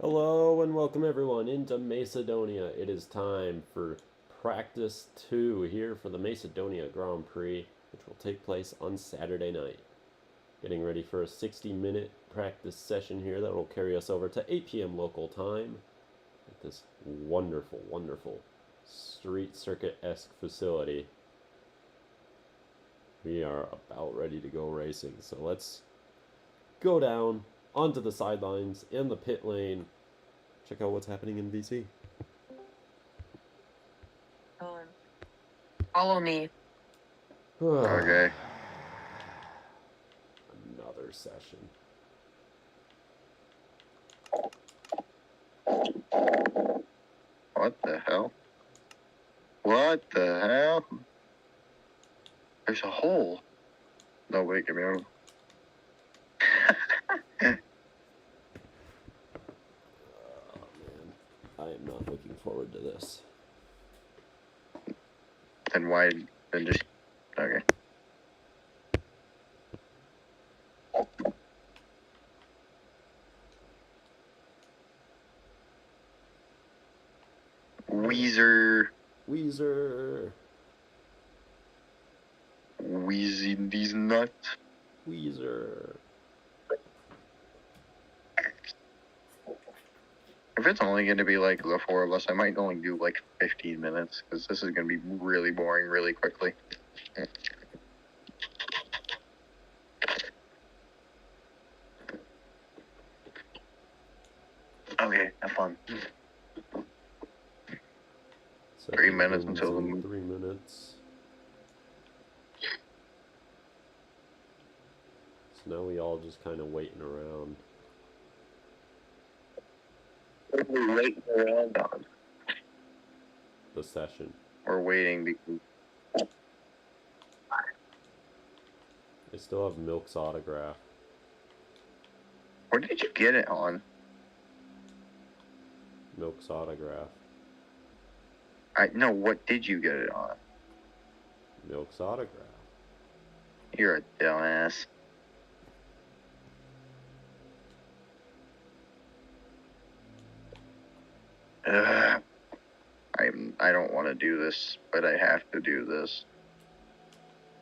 Hello and welcome everyone into Macedonia. It is time for practice 2 here for the Macedonia Grand Prix, which will take place on Saturday night. Getting ready for a 60-minute practice session here that will carry us over to 8 p.m. local time at this wonderful, wonderful street circuit-esque facility. We are about ready to go racing, so let's go down onto the sidelines in the pit lane. Check out what's happening in VC. Follow me. Okay. Another session. What the hell? What the hell? There's a hole. No, wait, give me a... Oh man, I am not looking forward to this. Then why? Then just... Okay. Weezer. Wheezing these nuts. Weezer. If it's only going to be like the four of us, I might only do like 15 minutes because this is going to be really boring really quickly. Okay, have fun. 3 minutes until the... 3 minutes. So now we all just kind of waiting around. What are we waiting around on? The session. We're waiting because... I still have Milk's autograph. Where did you get it on? Milk's autograph. No, what did you get it on? Milk's autograph. You're a dumbass. Ugh. I don't want to do this, but I have to do this.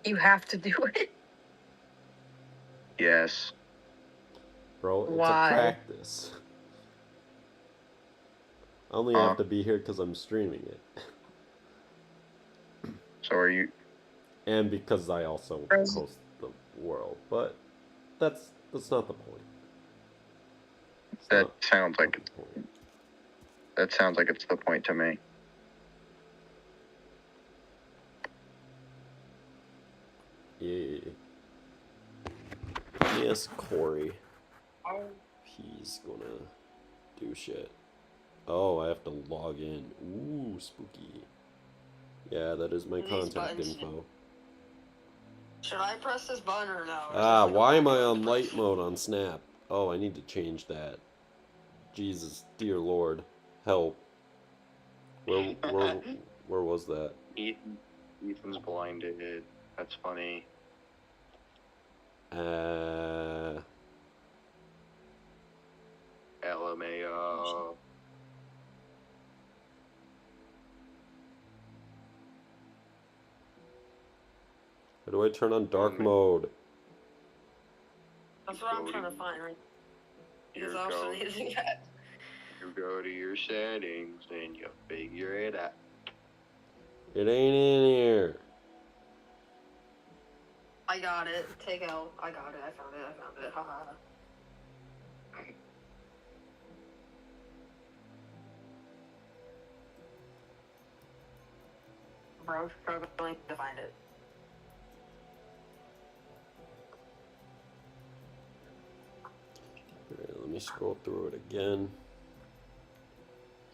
You have to do it? Yes. Bro, it's Why? a practice. I only have to be here because I'm streaming it. So are you... And because I also host the world, but that's not the point. That sounds like it's the point. That sounds like it's the point to me. Yeah. Yes, Corey. He's gonna do shit. Oh, I have to log in. Ooh, spooky. Yeah, that is my contact info. Should I press this button or no? Ah, why am I on light mode on Snap? Oh, I need to change that. Jesus, dear Lord, help. Where was that? Ethan's blinded. That's funny. LMAO. How do I turn on dark mode? That's what I'm trying to find, right? Because I also using that. You go to your settings and you figure it out. It ain't in here. I got it. Take out. I got it. I found it. Haha. Bro, struggling to find it. Alright, let me scroll through it again.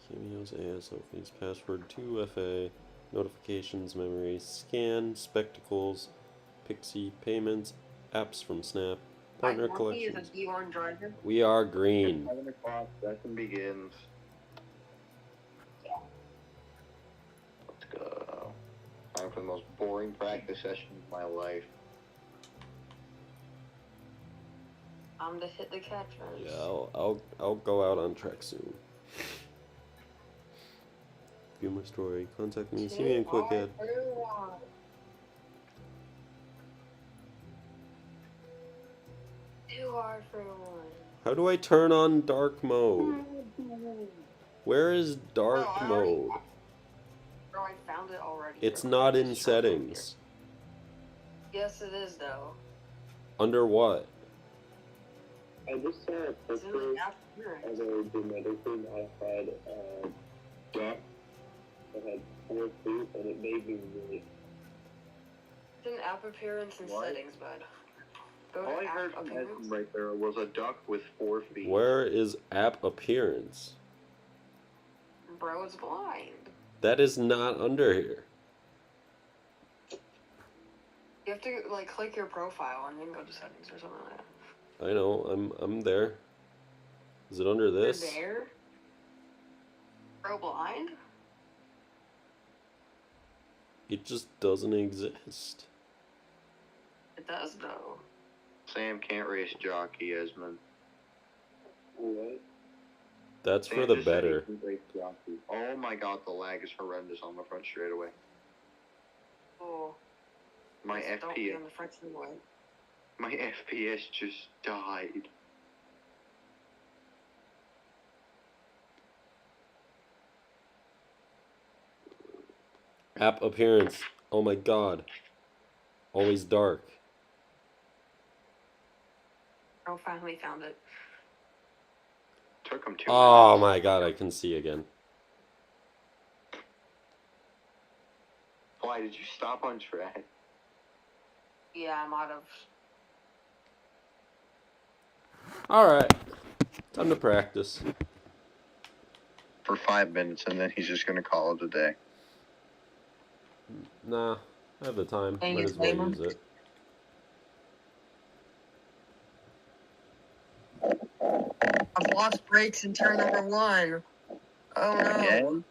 Cameos, ASO feeds, password 2FA, notifications, memory, scan, spectacles, Pixie, payments, apps from Snap, partner collections. We are green. 7 o'clock, session begins. Let's go. Time for the most boring practice session of my life. I'm to hit the catch fence. Yeah, I'll go out on track soon. View my story. Contact me. See me in quick ad. Too hard for one. How do I turn on dark mode? Where is dark mode? Bro, I found it already. It's bro. not in Just shut up settings. here. Yes, it is though. Under what? I just saw a It's in picture the app appearance. of a genetically modified duck that had 4 feet, and it made me really. It's in app appearance and What? settings, bud. Go All to I heard app from appearance. Edmund right there was a duck with 4 feet. Where is app appearance? Bro, it's blind. That is not under here. You have to like click your profile and then go to settings or something like that. I know, I'm there. Is it under this? You're there? Bro, blind? It just doesn't exist. It does though. Sam can't race jockey, Esmond. What? That's Sam for the just said he better. can race jockey. Oh my god, the lag is horrendous on the front straightaway. Oh. My just don't be FPS, on the front anyway. my FPS just died. App appearance. Oh my god. Always dark. Bro, finally found it. Took him 2 Oh minutes. my god, I can see again. Why did you stop on track? Yeah, I'm out of. Alright. Time to practice. For 5 minutes, and then he's just gonna call it a day. Nah, I have the time. Dang Might it, as well Damon. use it. I've lost brakes in turn number 1. Oh no. Again?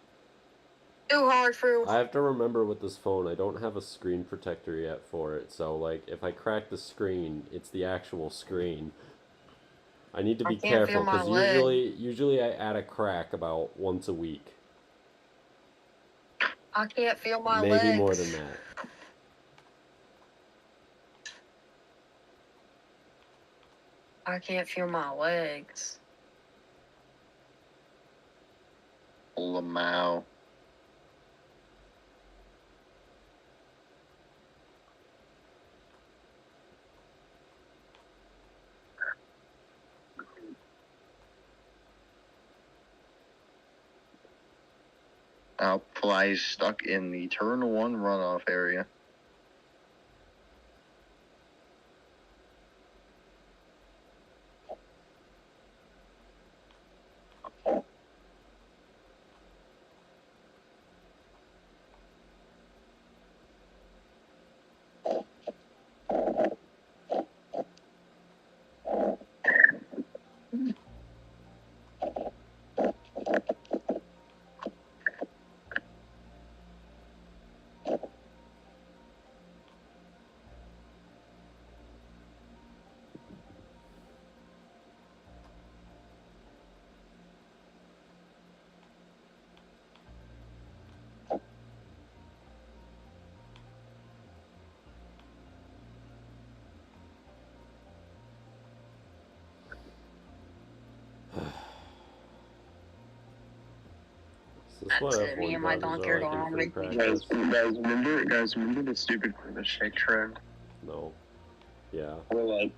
Too hard for. I have to remember with this phone, I don't have a screen protector yet for it. So, like, if I crack the screen, it's the actual screen. I need to I be can't careful feel my because leg. usually I add a crack about once a week. I can't feel my Maybe legs. more than that. I can't feel my legs. Lamau. Flies stuck in the turn 1 runoff area. Is this what That's it. Me F1 and my drivers donkey are are like going in on free vacation. practice? Guys, remember the stupid grimace shake trend? No. Yeah. Where like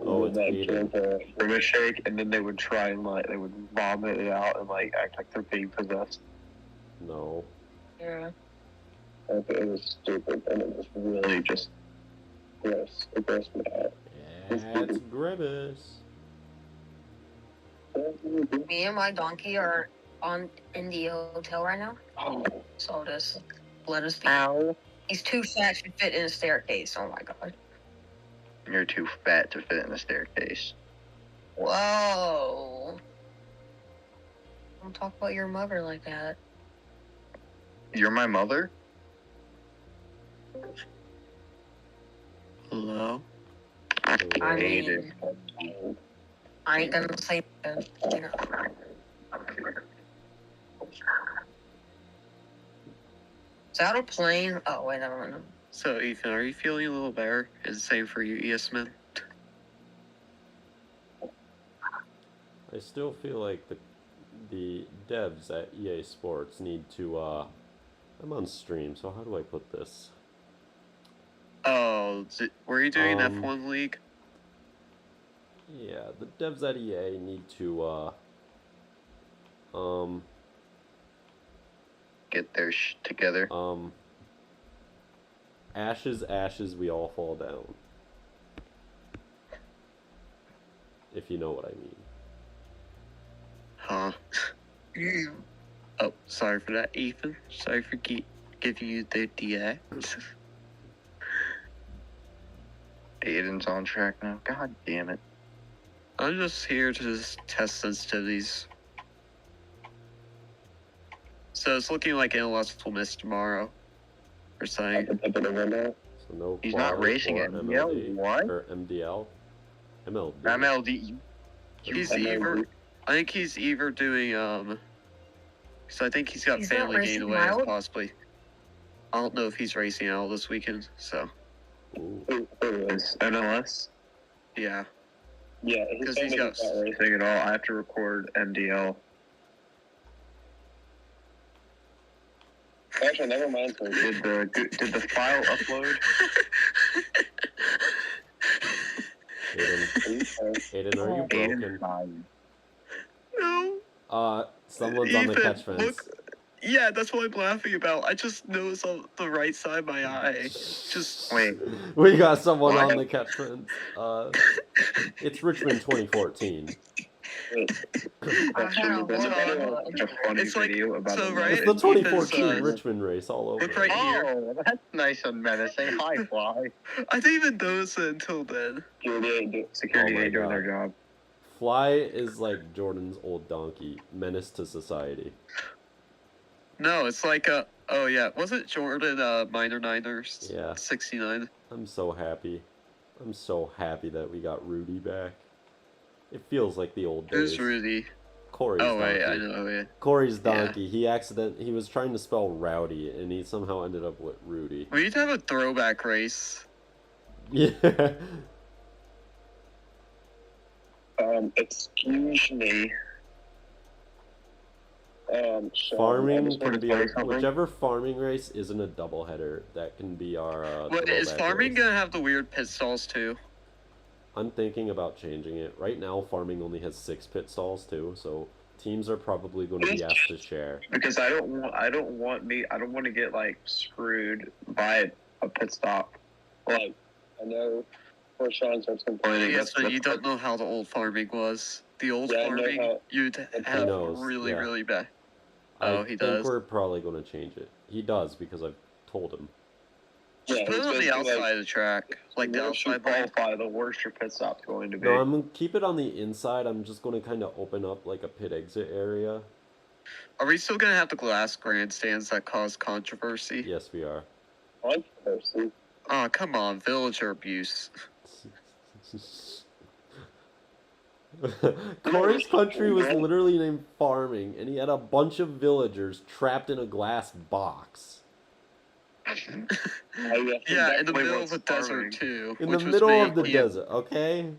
Oh, would it's like eating. drink a grimace shake, and then they would try and like they would vomit it out and like act like they're being possessed. No. Yeah. Like, it was stupid, and it was really just gross. It grossed me out. Yeah, it's Grimace. Me and my donkey are in the hotel right now. Oh, So just let us be. ow. He's too fat to fit in a staircase. Oh my god. You're too fat to fit in the staircase. Whoa. Don't talk about your mother like that. You're my mother? Hello? I Hate mean, it. I ain't gonna say that, you know. Is that a plane? Oh, wait, I don't know. So, Ethan, are you feeling a little better? And same for you, ESman? I still feel like the devs at EA Sports need to, I'm on stream, so how do I put this? Oh, were you doing an Um, F1 league? Yeah, the devs at EA need to, Get their together. ashes, ashes, we all fall down. If you know what I mean. Huh. Yeah. Oh, sorry for that, Ethan. Sorry for giving you the DX. Aiden's on track now. God damn it. I'm just here to just test sensitivities. So it's looking like NLS will miss tomorrow. Or saying. So no He's not quali racing or it. MLD, Yeah, what? or MDL? MLD. MLD. He's either. I think he's either doing So I think he's got He's not family racing getting away as wild? possibly. I don't know if he's racing out this weekend. So Ooh. NLS? yeah. Yeah, Because he's he's got. got race. Thing at all. I have to record MDL. Actually, never mind. Did the file upload? Aiden, are you broken? No. Someone's on the Ethan, catch fence. look. Yeah, that's what I'm laughing about. I just noticed on the right side of my eye. Just Wait. We got someone What? on the catch fence. It's Richmond 2014. I had a That's horrible- a funny It's like- video about so, a right? It's the Ethan's, 2014 Richmond race all over. look right here. Oh, that's nice and menacing. Hi, Fly. I didn't even notice it until then. Security Oh my ain't doing God. their job. Fly is like Jordan's old donkey, menace to society. No, it's like oh yeah, wasn't Jordan Minor Niners? Yeah. 69. I'm so happy. I'm so happy that we got Rudy back. It feels like the old days. Who's Rudy? Corey's Oh donkey. wait, I know. Yeah. Corey's donkey. He was trying to spell rowdy, and he somehow ended up with Rudy. We need to have a throwback race. Yeah. Excuse me. So I Farming just wanted can to be say something. whichever farming race isn't a doubleheader. That can be our. Wait, is throwback farming race. gonna have the weird pit stalls too? I'm thinking about changing it. Right now, farming only has 6 pit stalls too, so teams are probably going to be asked to share. Because I don't want to get like screwed by a pit stop. Like, I know before Sean starts complaining. Yes, but you don't know how the old farming was. The old Yeah, I know farming, how- you'd have knows, really, yeah. really bad. I Oh, he think does. we're probably going to change it. He does because I've told him. Just put it on the outside of the track, like the Once you outside line. qualify, the worse your pit stop's going to be. No, I'm gonna keep it on the inside. I'm just going to kind of open up like a pit exit area. Are we still gonna have the glass grandstands that cause controversy? Yes, we are. Controversy. Oh, come on, villager abuse. Corey's country was literally named farming, and he had a bunch of villagers trapped in a glass box. Yeah, in the Wait, middle what's of a desert farming? too. In the which was middle of the made- desert, okay?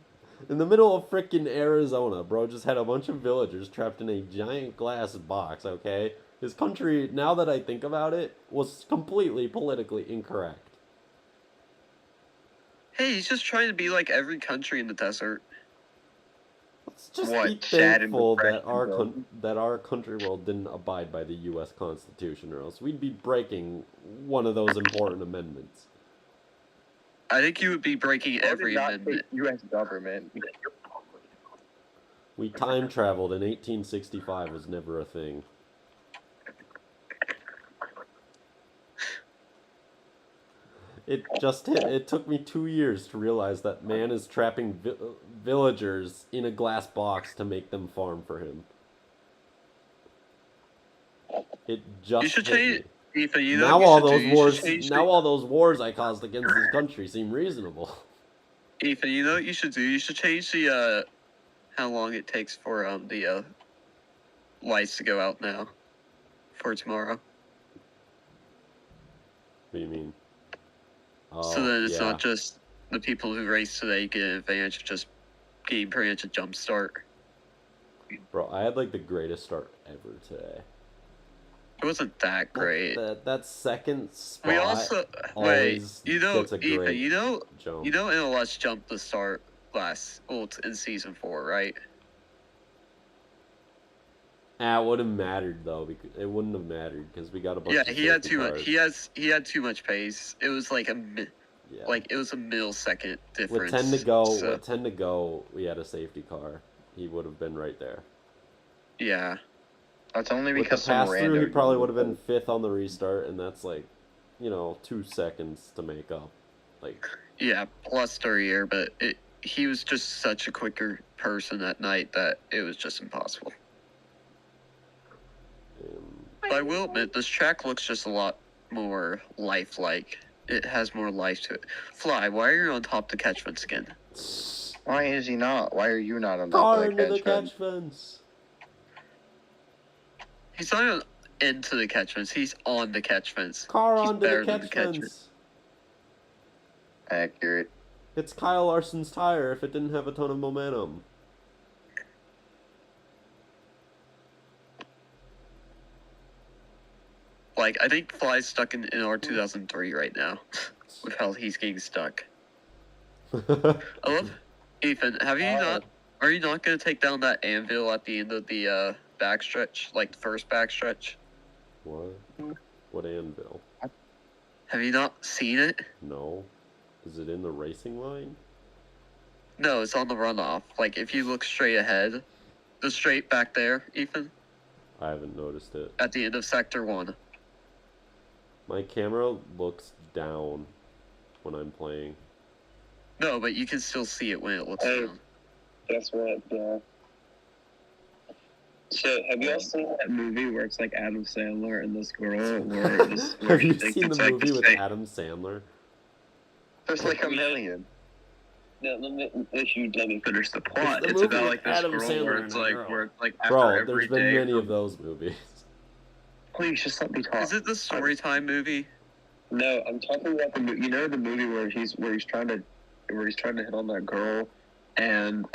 In the middle of frickin' Arizona, bro just had a bunch of villagers trapped in a giant glass box, okay? His country, now that I think about it, was completely politically incorrect. Hey, he's just trying to be like every country in the desert. Let's just What, be sad and thankful that depressing, our country world didn't abide by the U.S. Constitution, or else we'd be breaking one of those important amendments. I think you would be breaking every amendment. U.S. government. We time traveled, and 1865 was never a thing. It took me 2 years to realize that man is trapping villagers in a glass box to make them farm for him. It just You should hit change. me. Ethan, you know Now what all you should those do? You wars, should change now all those wars I caused against this country seem reasonable. Ethan, you know what you should do? You should change the how long it takes for the lights to go out now for tomorrow. What do you mean? So then it's yeah. not just the people who race today get an advantage of just getting pretty much a jump start. Bro, I had like the greatest start ever today. It wasn't that great. That second spot We also always you know, gets a Ethan, great you know jump. in a Let's Jump the start in season 4, right? It wouldn't have mattered though. Because it wouldn't have mattered because we got a bunch Yeah, of he had safety too much. cars. He had too much pace. It was like Yeah. it was a millisecond difference. With 10 to go, we had a safety car. He would have been right there. Yeah. That's only With the because some pass through, he rando. probably would have been 5th on the restart, and that's like, 2 seconds to make up. Like, Yeah, plus 30 year, but he was just such a quicker person that night that it was just impossible. But I will admit, this track looks just a lot more lifelike. It has more life to it. Fly, why are you on top of the catch fence again? Why is he not? Why are you not on top car of into the the catch catch fence. He's not into the catch fence. He's on the catch fence. Car He's onto better the than catch catcher. fence. Accurate. It's Kyle Larson's tire if it didn't have a ton of momentum. Like, I think Fly's stuck in our 2003 right now. With how he's getting stuck. I love Ethan, are you not gonna take down that anvil at the end of the backstretch? Like the first backstretch? What? What anvil? Have you not seen it? No. Is it in the racing line? No, it's on the runoff. Like if you look straight ahead, the straight back there, Ethan, I haven't noticed it. at the end of sector 1. My camera looks down when I'm playing. No, but you can still see it when it looks Hey. down. Guess what? So, have you all seen that movie where it's like Adam Sandler and this girl? Where Have you think seen it's the like movie with same- Adam Sandler? There's like a million. No, if you let me finish the It's plot, the it's movie about with like this Adam girl Sandler where and it's a like girl. after Bro, every there's been day many her- of those movies. Please just let me talk. Is it the Storytime movie? No, I'm talking about the you know the movie where he's trying to hit on that girl, and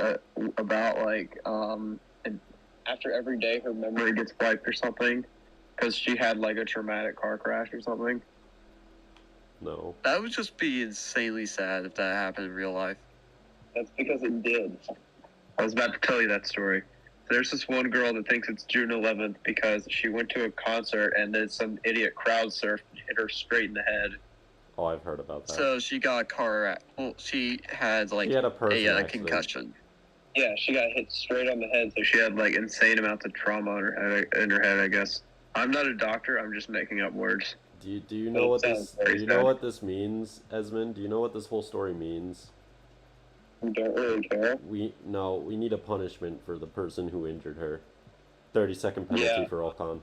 about like and after every day her memory gets wiped or something, because she had like a traumatic car crash or something. No. That would just be insanely sad if that happened in real life. That's because it did. I was about to tell you that story. There's this one girl that thinks it's June 11th because she went to a concert and then some idiot crowd surfed and hit her straight in the head. Oh, I've heard about that. So she got a car. Well, she had like She had a person accident. concussion. Yeah, she got hit straight on the head, so she had like insane amounts of trauma in her head, I guess. I'm not a doctor. I'm just making up words. Do you know what this? sounds very Do you know sad. what this means, Esmond? Do you know what this whole story means? I don't really care. We need a punishment for the person who injured her. 30-second penalty Yeah. for Alcon.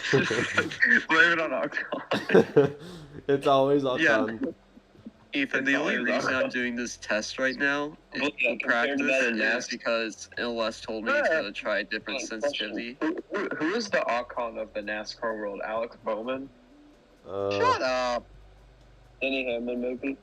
Blame it on Octon. It's always Yeah. Alcon. Ethan, the It's only always reason awesome. I'm doing this test right now Well, yeah, in compared to that in practice is NASCAR. because LS told me he's going to try a different sensitivity. Who is the Ocon of the NASCAR world? Alex Bowman? Shut up. Denny Hamlin, maybe?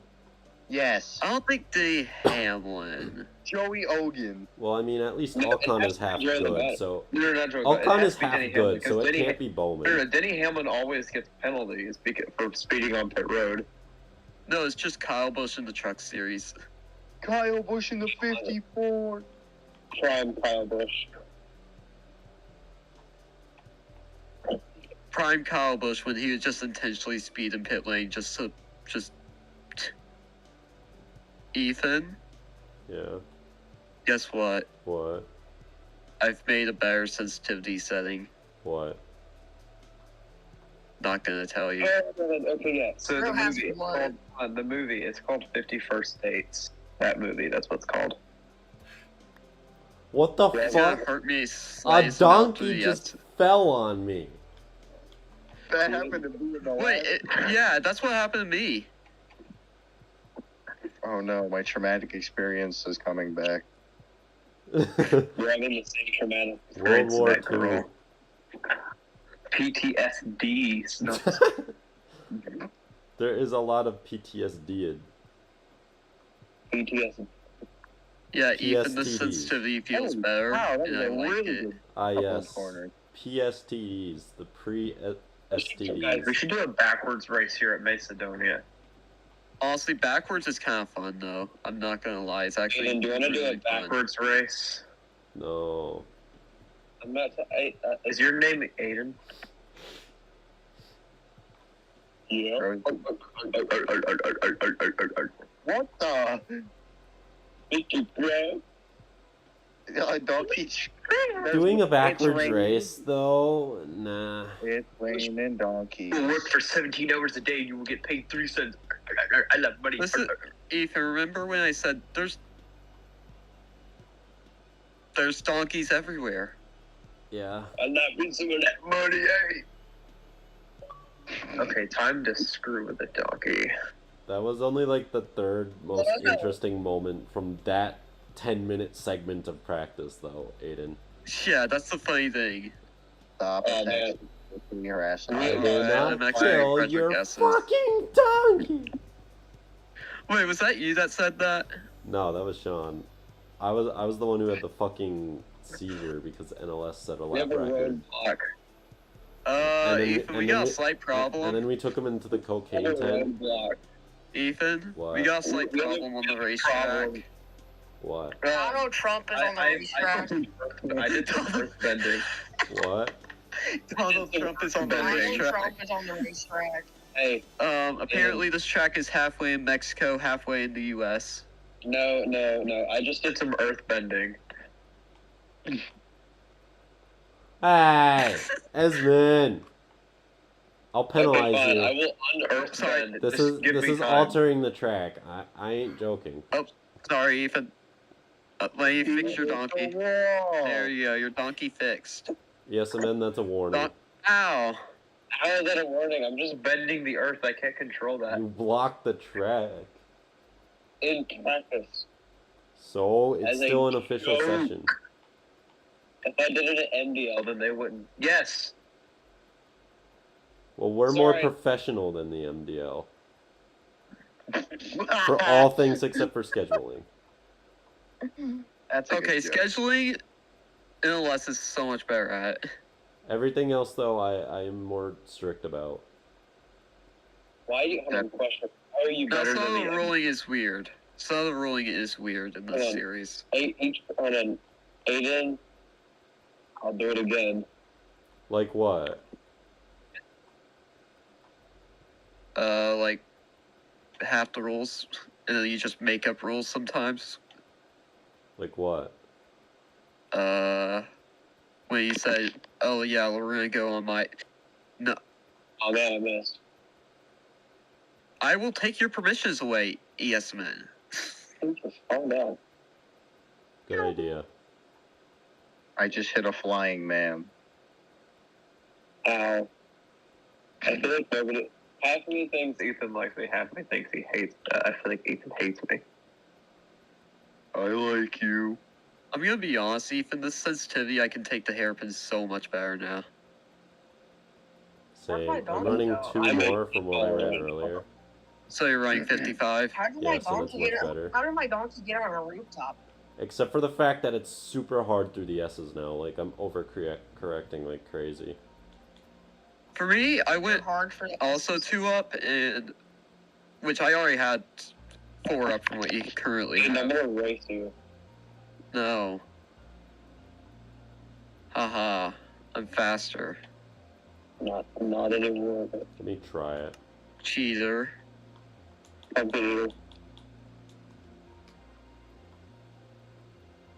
Yes. I don't think Denny Hamlin. Joey Ogan. Well, I mean, at least No, it Alcon has is to be half Joey good, Logano. so No, not Joey Logano. It Alcon has is to be half Denny Hamlin, good, so because it can't be Bowman. No, Denny Hamlin always gets penalties for speeding on pit road. No, it's just Kyle Busch in the Truck Series. Kyle Busch in the 54. Prime Kyle Busch. Prime Kyle Busch when he would just intentionally speed in pit lane just. Ethan, Yeah. guess what? What? I've made a better sensitivity setting. What? Not gonna tell you. Okay, yeah. So Girl the has movie, blood. it's called 51st Dates. That movie, that's what it's called. What the It's gonna fuck? hurt me. A slightest amount to donkey the just fell on me. That happened to me in the Wait, last. yeah, that's what happened to me. Oh no, my traumatic experience is coming back. We're having the same traumatic World experience as War that girl. II. PTSD. No. There is a lot of PTSD. PTSD. Yeah, even the PSTDs. sensitivity feels Oh, better, wow, that and was I a like really it. good Ah, couple of yes. corners. PSTDs, the Guys, we pre-STDs. should do a backwards race here at Mesadonia. Honestly, backwards is kind of fun, though. I'm not gonna lie, it's actually Aiden, do you want to do really a fun. backwards race? No. I'm not. Is your name Aiden? Yeah. What the? Don't be. Doing a backwards raining. race, though, nah. It's raining donkeys. You will work for 17 hours a day and you will get paid 3 cents. I love money. Listen, Ethan, remember when I said there's donkeys everywhere? Yeah. I'm not getting some of that money, Okay, time to screw with the donkey. That was only like the third most interesting moment from that 10-minute segment of practice, though, Aiden. Yeah, that's the funny thing. Stop Oh, man. attacking your ass. I Yeah, did I'm not actually kill impressed with your guesses. fucking donkey! Wait, was that you that said that? No, that was Sean. I was the one who had the fucking seizure because NLS set a We lap have a record. roadblock. And then Ethan, we and got then a slight problem. And then we took him into the We cocaine have a tent. roadblock. Ethan, What? we got a slight We have a problem on the problem. racetrack. What? Donald Trump is on the racetrack. I did some earth bending. What? Donald Trump is on the Donald racetrack. Trump is on the racetrack. Hey, Apparently this track is halfway in Mexico, halfway in the U.S. no. I just did some earth bending. Hey, Esmond. I'll penalize Okay, fine. you. I will unearth Sorry. bend. This Just give is me time. altering the track. I ain't joking. Sorry, Ethan. Let me fix your The donkey. wall. There you go, your donkey fixed. Yes, amend. That's a warning. Ow! How is that a warning? I'm just bending the earth. I can't control that. You blocked the track, In practice. so it's As a still an official joke. session. If I did it at MDL, then they wouldn't. Yes. Well, we're more Sorry. professional than the MDL for all things except for scheduling. That's a Okay, good joke. scheduling, NLS is so much better at it. Everything else, though, I am more strict about. Why do you have a question? How are you No, better some than of the the ruling is weird. Some of the ruling is weird in this Hold on. series. each on an Aiden? I'll do it again. Like what? Like half the rules, and then you just make up rules sometimes. Like what? When you say, "Oh yeah, we're gonna go on my," no, Oh man, I missed. I will take your permissions away, ESMN. Oh no. Good idea. I just hit a flying man. Ow. I feel like nobody. Half of me thinks Ethan likes me, half of me thinks he hates me. I feel like Ethan hates me. I like you. I'm gonna be honest, Ethan. This sensitivity, I can take the hairpin so much better now. Same. my I'm donkey running go? 2 I mean- more from what I ran earlier. So you're running 55. How did Yeah, my so that's donkey much get? better. How did my donkey get on a rooftop? Except for the fact that it's super hard through the S's now. Like, I'm correcting like crazy. For me, I went Hard for also 2 up, and which I already had 4 up from what you currently Aiden, I'm have. gonna race you. No. Haha, I'm faster. Not anymore. But Let me try it. Cheater. I'm beating you.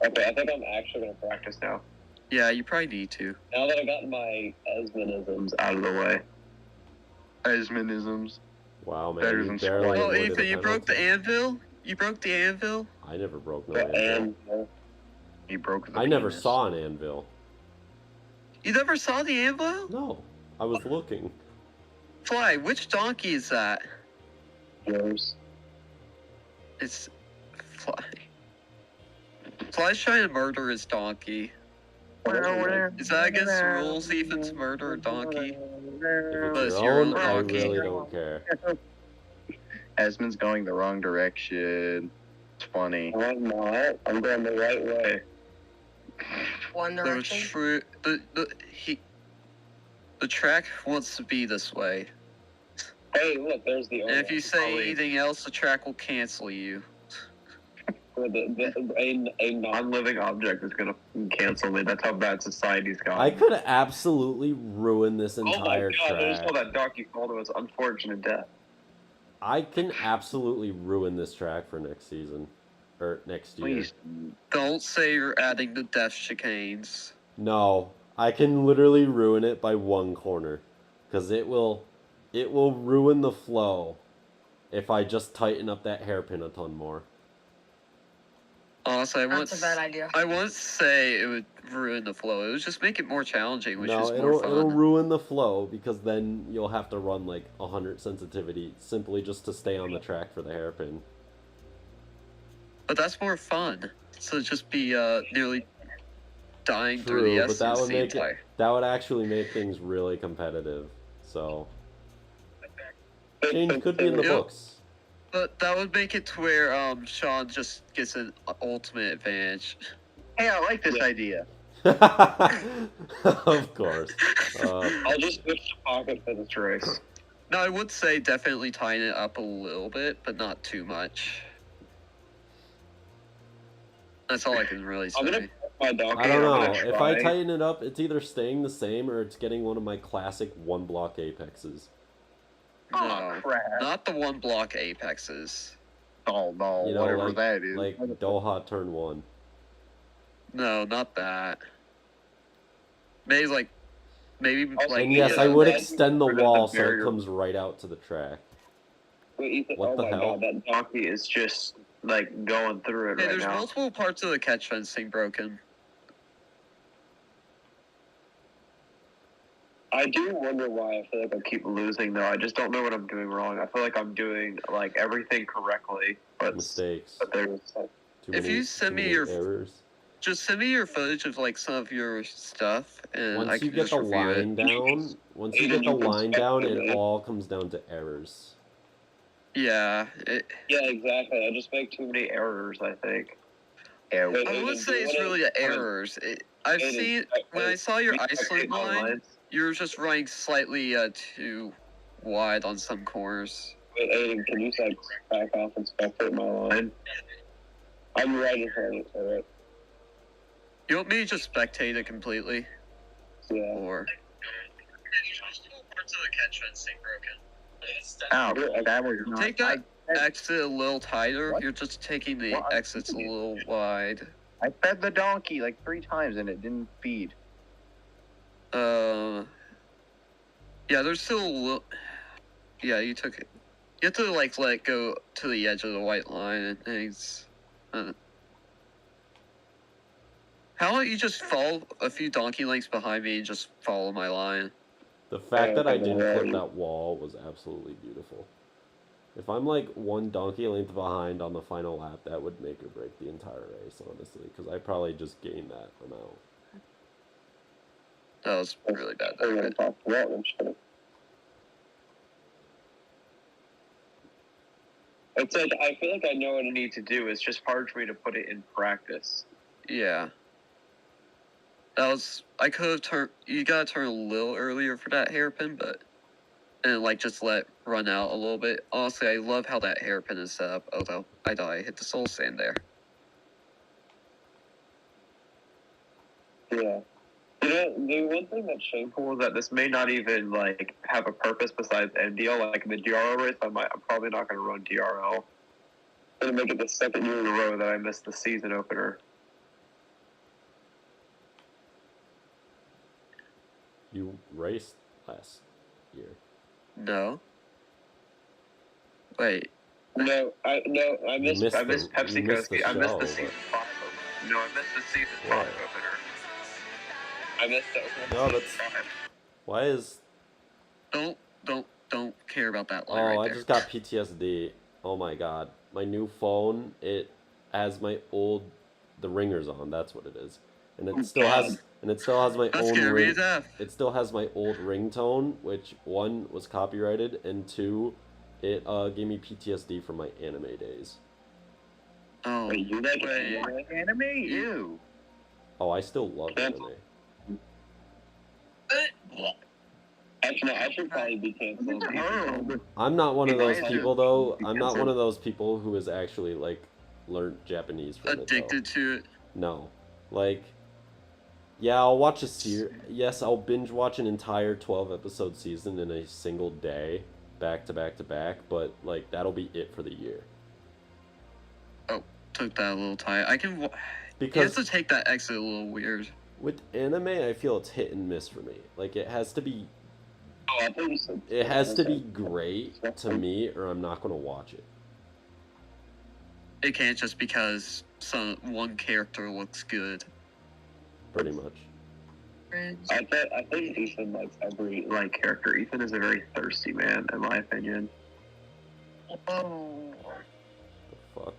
Okay, I think I'm actually gonna practice now. Yeah, you probably need to. Now that I got my Esmonisms out of the way. Esmondisms. Wow, man, Better you than barely Squire. Oh, avoided Ethan, a you broke the penalty. anvil? You broke the anvil? I never broke no The anvil. He broke the I never penis. saw an anvil. You never saw the anvil? No, I was looking. Fly, which donkey is that? yours. It's Fly. Fly's trying to murder his donkey. Is that against the rules, Ethan, to murder a donkey? If But it's it's your your own, own I donkey. really don't care. Esmond's going the wrong direction. It's funny. I'm not. I'm going the right way. One The direction. the track wants to be this way. Hey, look, there's the And if you say anything else, the track will cancel you. a non-living object is gonna cancel me. That's how bad society's gone. I could absolutely ruin this Oh my entire god, I just track. saw that donkey fall to his unfortunate death. I can absolutely ruin this track for next season. Or next year. Please. Don't say you're adding the death chicanes. No, I can literally ruin it by one corner. Because it will ruin the flow if I just tighten up that hairpin a ton more. Honestly, That's a bad idea. I won't say it would ruin the flow. It would just make it more challenging, which No, is more it'll fun. ruin the flow because then you'll have to run like 100 sensitivity simply just to stay on the track for the hairpin. But that's more fun. So just be nearly dying through True, the but that essence would the make entire. it, that would actually make things really competitive. So change could be in the Yep. books. But that would make it to where Sean just gets an ultimate advantage. Hey, I like this idea. Of course. I'll just switch the pocket for this race. No, I would say definitely tighten it up a little bit, but not too much. That's all I can really say. I'm gonna put my donkey. I don't I'm know. gonna If I try- tighten it up, it's either staying the same or it's getting one of my classic one block apexes. No, Oh, crap. not the one block apexes. Oh, no, You know, whatever like, that is. like Doha turn 1. No, not that. Maybe like And yes, I would that- extend the rid of the wall so it barrier. comes right out to the track. Wait, Ethan, What oh the my hell? god, that donkey is just like going through it Hey, right there's now. multiple parts of the catch fencing broken. I do wonder why I feel like I keep losing though. I just don't know what I'm doing wrong. I feel like I'm doing like everything correctly, but Mistakes. there's Too If many, you send too me many your- errors. Just send me your footage of like some of your stuff, and I Once can you get just the review it. line down, once you get the line down, it all comes down to errors. Yeah, yeah, exactly. I just make too many errors. I think. I wouldn't say it's really the errors. I've seen when I saw your Iceland line, you were just running slightly too wide on some corners. Wait, Aiden, can you like back off and spectate my line? I'm right in front of it. You want me to just spectate it completely, Yeah. or? Ow, that was not. Take that exit a little tighter. What? You're just taking the What? exits a little wide. I fed the donkey like 3 times and it didn't feed. Yeah, there's still a little. Yeah, you took it. You have to like let it go to the edge of the white line and things. How about you just follow a few donkey lengths behind me and just follow my line? The fact that I didn't Yeah. clip that wall was absolutely beautiful. If I'm like one donkey length behind on the final lap, that would make or break the entire race, honestly, because I probably just gained that amount. That was really bad. I'm gonna talk about them, shit. It's like I feel like I know what I need to do. It's just hard for me to put it in practice. Yeah. That was. I could have turned. You gotta turn a little earlier for that hairpin, but. And like just let it run out a little bit. Honestly, I love how that hairpin is set up, although I thought I hit the soul sand there. Yeah. You know, the one thing that's shameful is that this may not even like have a purpose besides NDL. Like in the DRL race, I'm probably not going to run DRL. I'm going to make it the second year in a row that I missed the season opener. You raced last year. No. Wait. No, I missed missed I missed the- you PepsiCo. missed the I missed the show, season but- 5. No, I missed the season 5 What? opener. I missed the No, that's- season 5. Why is... Don't care about that line Oh, right I there. just got PTSD. Oh my god. my new phone, it has the ringers on. That's what it is, and it still has my That's own scared me to ring. death. It still has my old ringtone, which one was copyrighted, and two, it gave me PTSD from my anime days. Oh, Wait, you like wait. Anime? Ew. Oh, I still love Cancel. anime. Actually, I should probably be canceled. I'm not one of those Why is people it- though. I'm not Cancel. one of those people who has actually like learned Japanese from it. Addicted to it. No, like, yeah, I'll watch a Yes, I'll binge watch an entire 12-episode season in a single day, back to back to back. But like that'll be it for the year. Took that a little tight. I can. You have Because to take that exit a little weird. with anime, I feel it's hit and miss for me. Like it has to be Oh, I thought you said. It has to be great to me, or I'm not going to watch it. It can't just because one character looks good. Pretty much. I think Ethan likes every character. Ethan is a very thirsty man, in my opinion. Oh. The fuck.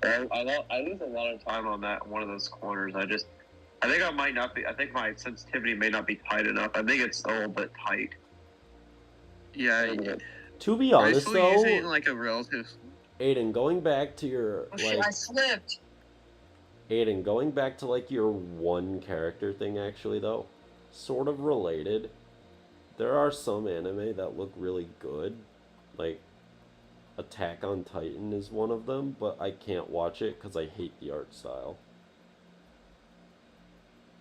I lose a lot of time on that one of those corners. I think I might not be. I think my sensitivity may not be tight enough. I think it's a little bit tight. Yeah. To be Are you honest, still though, using like a relative? Aiden, going back to your Oh shit, I slipped. Aiden, going back to like your one character thing, actually, though, sort of related. There are some anime that look really good, like Attack on Titan is one of them, but I can't watch it because I hate the art style.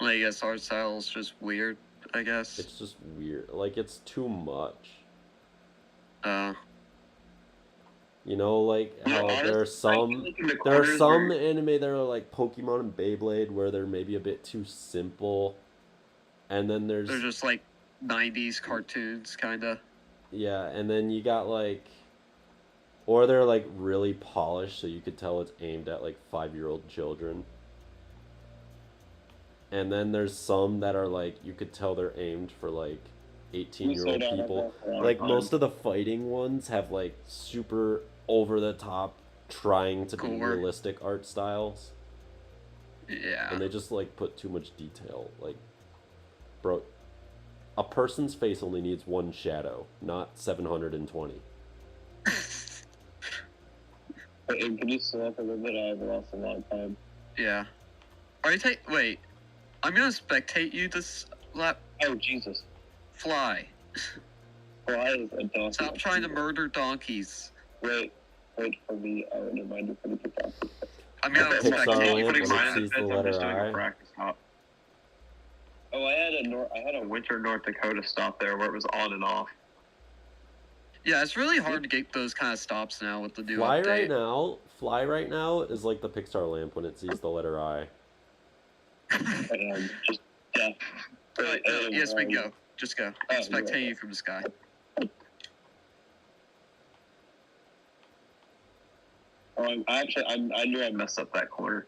I guess art style is just weird. I guess. It's just weird. Like it's too much. You know, like how there are some anime that are like Pokemon and Beyblade where they're maybe a bit too simple, and then They're just like 90s cartoons, kinda. yeah, and then you got like, or they're like really polished so you could tell it's aimed at like 5-year-old children. And then there's some that are like you could tell they're aimed for like 18-year-old people. Like most of the fighting ones have like super over the top trying to be Gore. realistic art styles. Yeah. And they just like put too much detail. Like, bro, a person's face only needs one shadow, not 720. Wait, can you select a little bit? I've lost a lot of time. Yeah. Are you wait. I'm gonna spectate you this lap. Oh, Jesus. Fly. Fly is a donkey. Stop trying to murder donkeys. Wait for me. I would remind you for the pickup. I'm gonna Pixar spectate lamp you. when putting mine it in the sees the fence, I'm letter just doing a I. practice stop. Oh, I had a winter North Dakota stop there where it was on and off. Yeah, it's really hard to get those kind of stops now with the new Fly update. right now is like the Pixar lamp when it sees the letter I. Just yeah. Right, yes, we go. Just go. I'm spectating you from the sky. Oh, I knew I messed up that corner.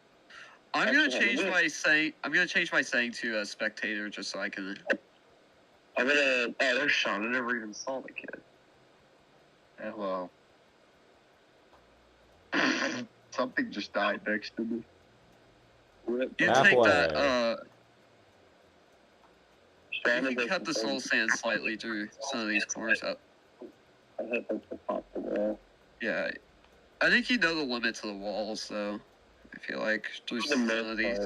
I'm gonna Actually, change my saying. I'm gonna change my saying to a spectator just so I can. Oh, there's Sean. I never even saw the kid. Hello. Something just died next to me. You take Halfway. that. Sean You is can cut the soul sand slightly through some of these corners up. I hit the top of the wall. Yeah, I think you know the limit to the walls, though. I feel like through some of these.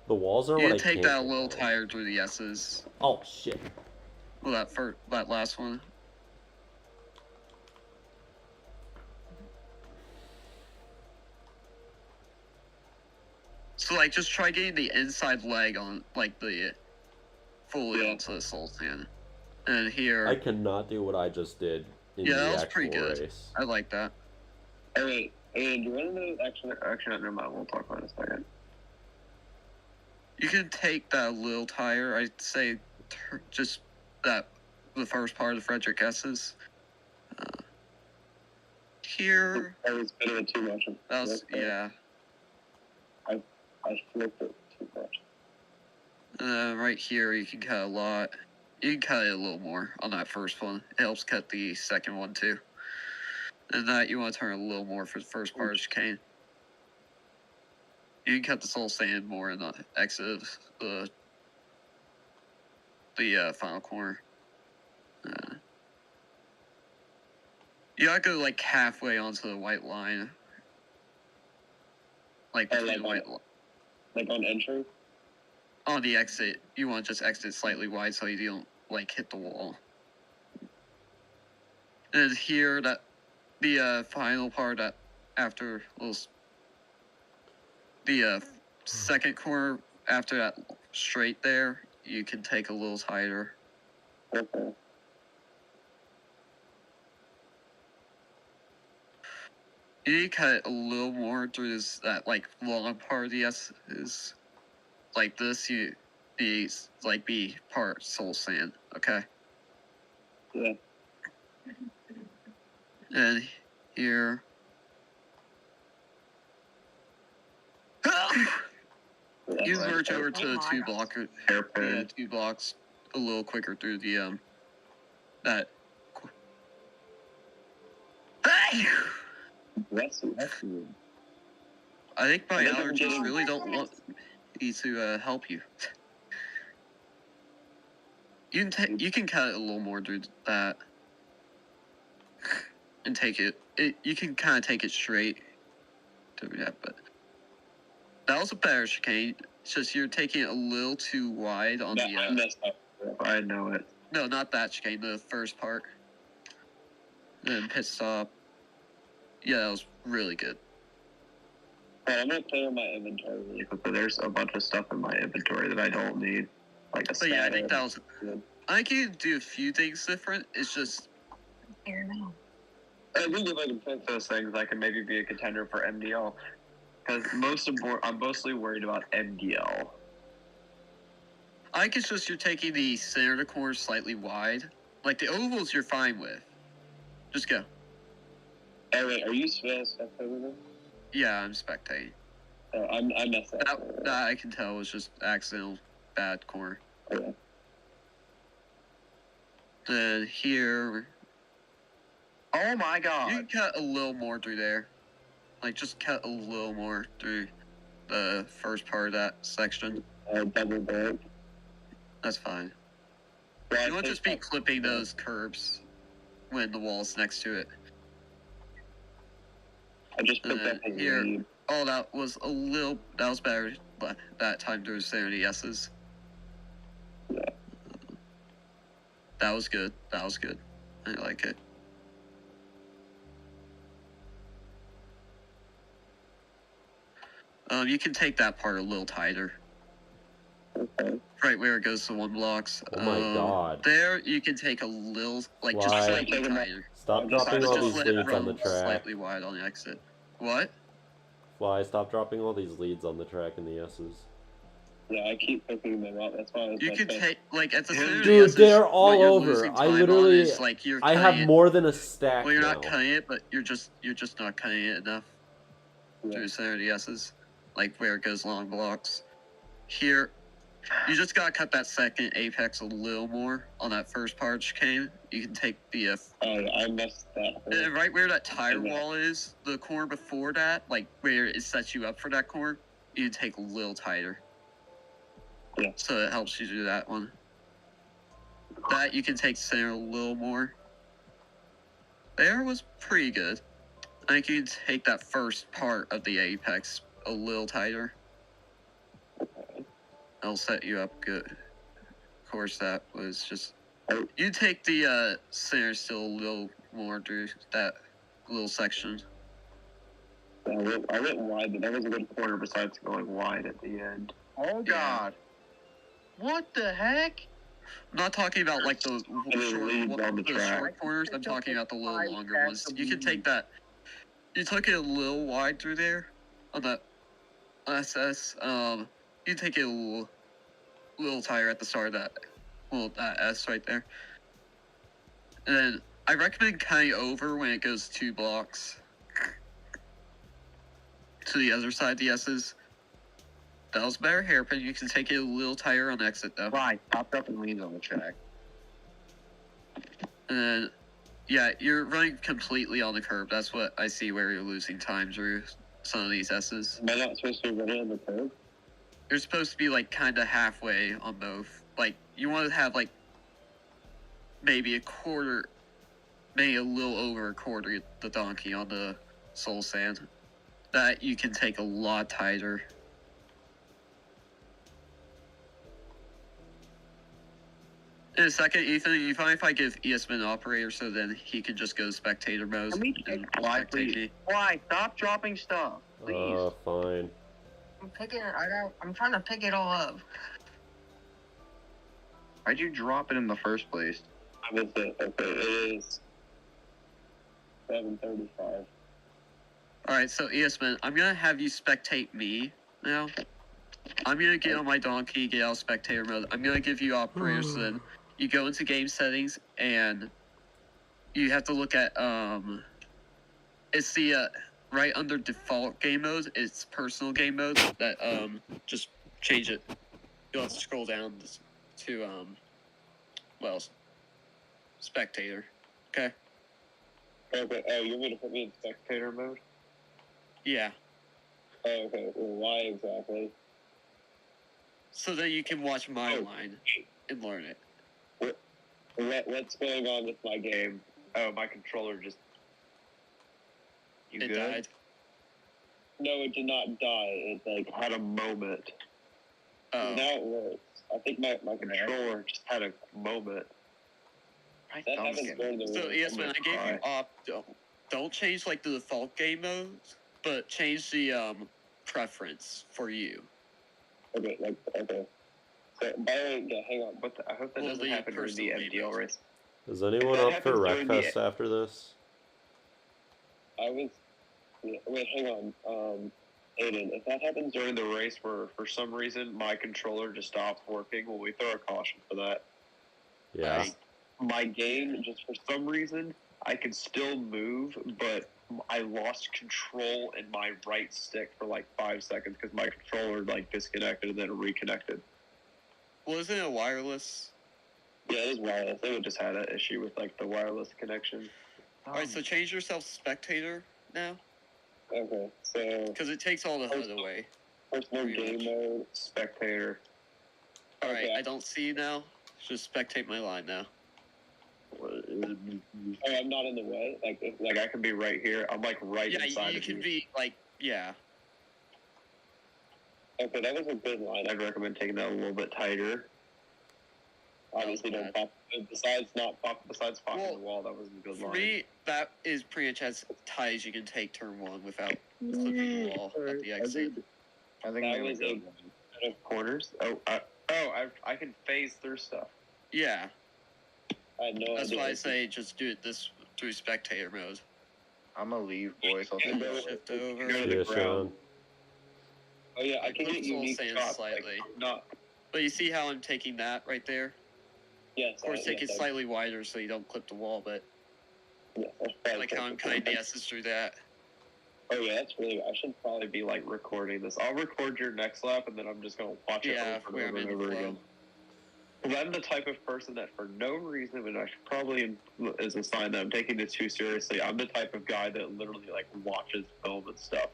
The walls are You what I can take can't that a little control. tired through the S's. Oh shit. Well, that last one. So like, just try getting the inside leg on like the fully onto the soul sand, and here. I cannot do what I just did in Yeah, the that was actual pretty good. race. I like that. Oh, wait. Hey, do you want to know? Actually, never mind. We'll talk about it in a second. You can take that little tire. I'd say just the first part of Frederick S's. Here. I was spinning it too much. That was yeah. I flipped it too much. Right here, you can cut a lot. You can cut it a little more on that first one. It helps cut the second one too. And that you want to turn a little more for the first part of chicane. You can cut the soul sand more in the exit of the final corner. You gotta go like halfway onto the white line. Like between the white line. Like on entry? On the exit, you want to just exit slightly wide so you don't like hit the wall. And here, that the final part that after the second corner after that straight there, you can take a little tighter. Okay. You need to cut a little more through that like long part of the S is like this. You be part soul sand, okay? Yeah. And here. You merge over to the two block, Hairpin. two blocks a little quicker through the that. That's weird. I think my I think allergies I'm really don't want me to help you. You can cut it a little more through that, and take it. You can kind of take it straight through that, but that was a better chicane. It's just you're taking it a little too wide on I the. messed up. I know it. No, not that chicane. The first part. Then pit stop. Yeah, that was really good. Alright, I'm gonna clear my inventory really quick. But there's a bunch of stuff in my inventory that I don't need. Like a But yeah, I think staff. that was. I think you can do a few things different. It's just I don't know. I think if I can fix those things, I can maybe be a contender for MDL. Because I'm mostly worried about MDL. I think it's just you're taking the center of the corner slightly wide. Like the ovals, you're fine with. Just go. Oh wait, are you spectating? Yeah, I'm spectating. Oh, I messed up. That I can tell was just accidental bad corner. Okay. Then here, Oh my you god! can cut a little more through there. Like just cut a little more through the first part of that section. Double break. That's fine. Yeah, You won't just be clipping those curbs when the wall's next to it. I just put that in here. lead. Oh, that was better that time through Sanity S's. Yeah. That was good. I like it. You can take that part a little tighter. Okay. Right where it goes to one blocks. Oh my god. There, you can take a little, like, just Why? slightly tighter. Stop dropping all Just these let it leads on the run track. slightly wide on the exit. What? Fly, stop dropping all these leads on the track in the S's. Yeah, I keep picking them up. That's why I was You like, can take, like, at the center of the Dude, S's, they're what all you're over. losing I time on literally, is, like, you're I cutting have it. more than a stack Well, you're now. not cutting it, but you're just not cutting it enough through the center of the S's, like where it goes long blocks. Here, you just gotta cut that second apex a little more on that first part chicane. You can take the I messed that. right where that tire wall is, the corner before that, like where it sets you up for that corner, you can take a little tighter. Yeah. So it helps you do that one. That you can take center a little more. There was pretty good. I think you can take that first part of the apex a little tighter. That'll set you up good. Of course, that was just. You take the center still a little more through that little section. I went wide, but that was a good corner besides going wide at the end. Oh god! What the heck? I'm not talking about like the leads on the track. short corners. I'm talking about the little longer ones. You can take that. You took it a little wide through there on that SS. You take it a little tighter at the start of that. Well, that S right there. And then I recommend cutting over when it goes 2 blocks to the other side of the S's. That was better hairpin. You can take it a little tighter on exit though. Why? Stop dropping leads on the track. And then, yeah, you're running completely on the curb. That's what I see where you're losing time through some of these S's. Am I not supposed to be running on the curb? You're supposed to be like kind of halfway on both. Like you want to have like maybe a quarter, maybe a little over a quarter the donkey on the soul sand. That you can take a lot tighter. In a second, Ethan, you find if I give ESMan operator so then he can just go to spectator mode. Let me and take fly, spectate please. me. Fly, stop dropping stuff, please. Fine. I'm picking it. I'm trying to pick it all up. Why'd you drop it in the first place? I missed it. Okay, it is 7:35. Alright, so ESMan, I'm gonna have you spectate me now. I'm gonna get on my donkey, get out of spectator mode. I'm gonna give you operator so then you go into game settings and you have to look at it's the right under default game mode, it's personal game mode that just change it. You'll have to scroll down to well, spectator. Okay? Okay, oh, you want me to put me in spectator mode? Yeah. Oh, okay, well, why exactly? So that you can watch my Oh. line and learn it. What's going on with my game? Oh, my controller just... You It good? died. No, it did not die. It, like, had a moment. Oh. Now it works. I think my controller just had a moment. My That thumb's happens getting- during the So work. yes, man, I gave you don't change like the default game modes, but change the preference for you. Okay, like, okay. So, by the way, yeah, hang on. I hope that Well, doesn't the happen during the personal MDL emails. race. Is anyone that up for happens during the- Wreckfest after this? I was... Yeah, wait, hang on. Aiden, if that happens during the race where, for some reason, my controller just stops working, will we throw a caution for that? Yeah. My game, just for some reason, I can still move, but I lost control in my right stick for like 5 seconds because my controller like disconnected and then reconnected. Wasn't it wireless? Yeah, it is wireless. They would just had an issue with like the wireless connection. Alright, so change yourself to spectator now, Okay, so because it takes all the HUD away. personal Pretty game much. mode, spectator. Alright, Okay. I don't see you now. Just spectate my line now. Oh, I'm not in the way. Like I can be right here. I'm like right Yeah, inside you of can you. be like, yeah. Okay, that was a good line. I'd recommend taking that a little bit tighter. Obviously, don't pop. Besides popping Well, the wall, that was a good For line. me, that is pretty much as tight as you can take turn one without clipping the wall at the exit. I think That we was would a go. set of corners. I can phase through stuff. Yeah, I had no that's idea. why I say just do it this through spectator mode. I'm gonna leave, boys. I'll Yeah, take bro. it. Shift over. Go to See the ya, ground. Sean. Oh yeah, I can Clip get soul unique sand shots. slightly. Like, not. But you see how I'm taking that right there? Yes. Of course, take it slightly wider so you don't clip the wall, but like how I'm cutting the S's through that. Oh yeah, that's really. I should probably be like recording this. I'll record your next lap, and then I'm just gonna watch it Yeah, over where and I'm over in and the over flow. again. Because I'm the type of person that, for no reason, and I should probably is a sign that I'm taking this too seriously. I'm the type of guy that literally like watches film and stuff.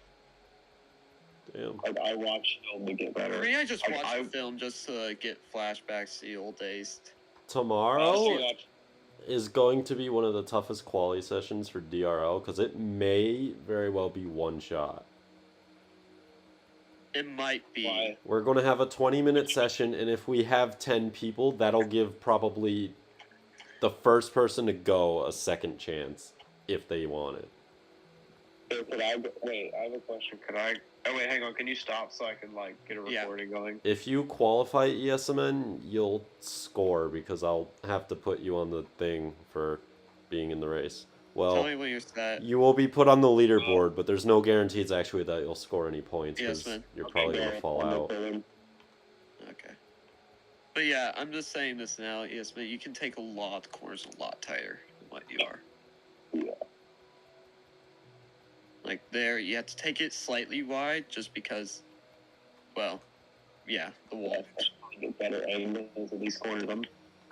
Damn. Like I watch film to get For better. me, I just Like, watch the film just to get flashbacks to the old days. Tomorrow is going to be one of the toughest quali sessions for DRL because it may very well be one shot. It might be. Why? We're going to have a 20-minute session, and if we have 10 people, that'll give probably the first person to go a second chance if they want it. So could I? Wait, I have a question. Could I? Oh wait, hang on. Can you stop so I can like get a Yeah. recording going? If you qualify ESMN, you'll score because I'll have to put you on the thing for being in the race. Tell Well, me when you're set. you will be put on the leaderboard, but there's no guarantees actually that you'll score any points Yes, because man. you're probably going to fall out. Okay. But yeah, I'm just saying this now, yes, but you can take a lot of corners a lot tighter than what you are. Yeah. Like there, you have to take it slightly wide just because, well, yeah, the wall. Get better angles of these corners.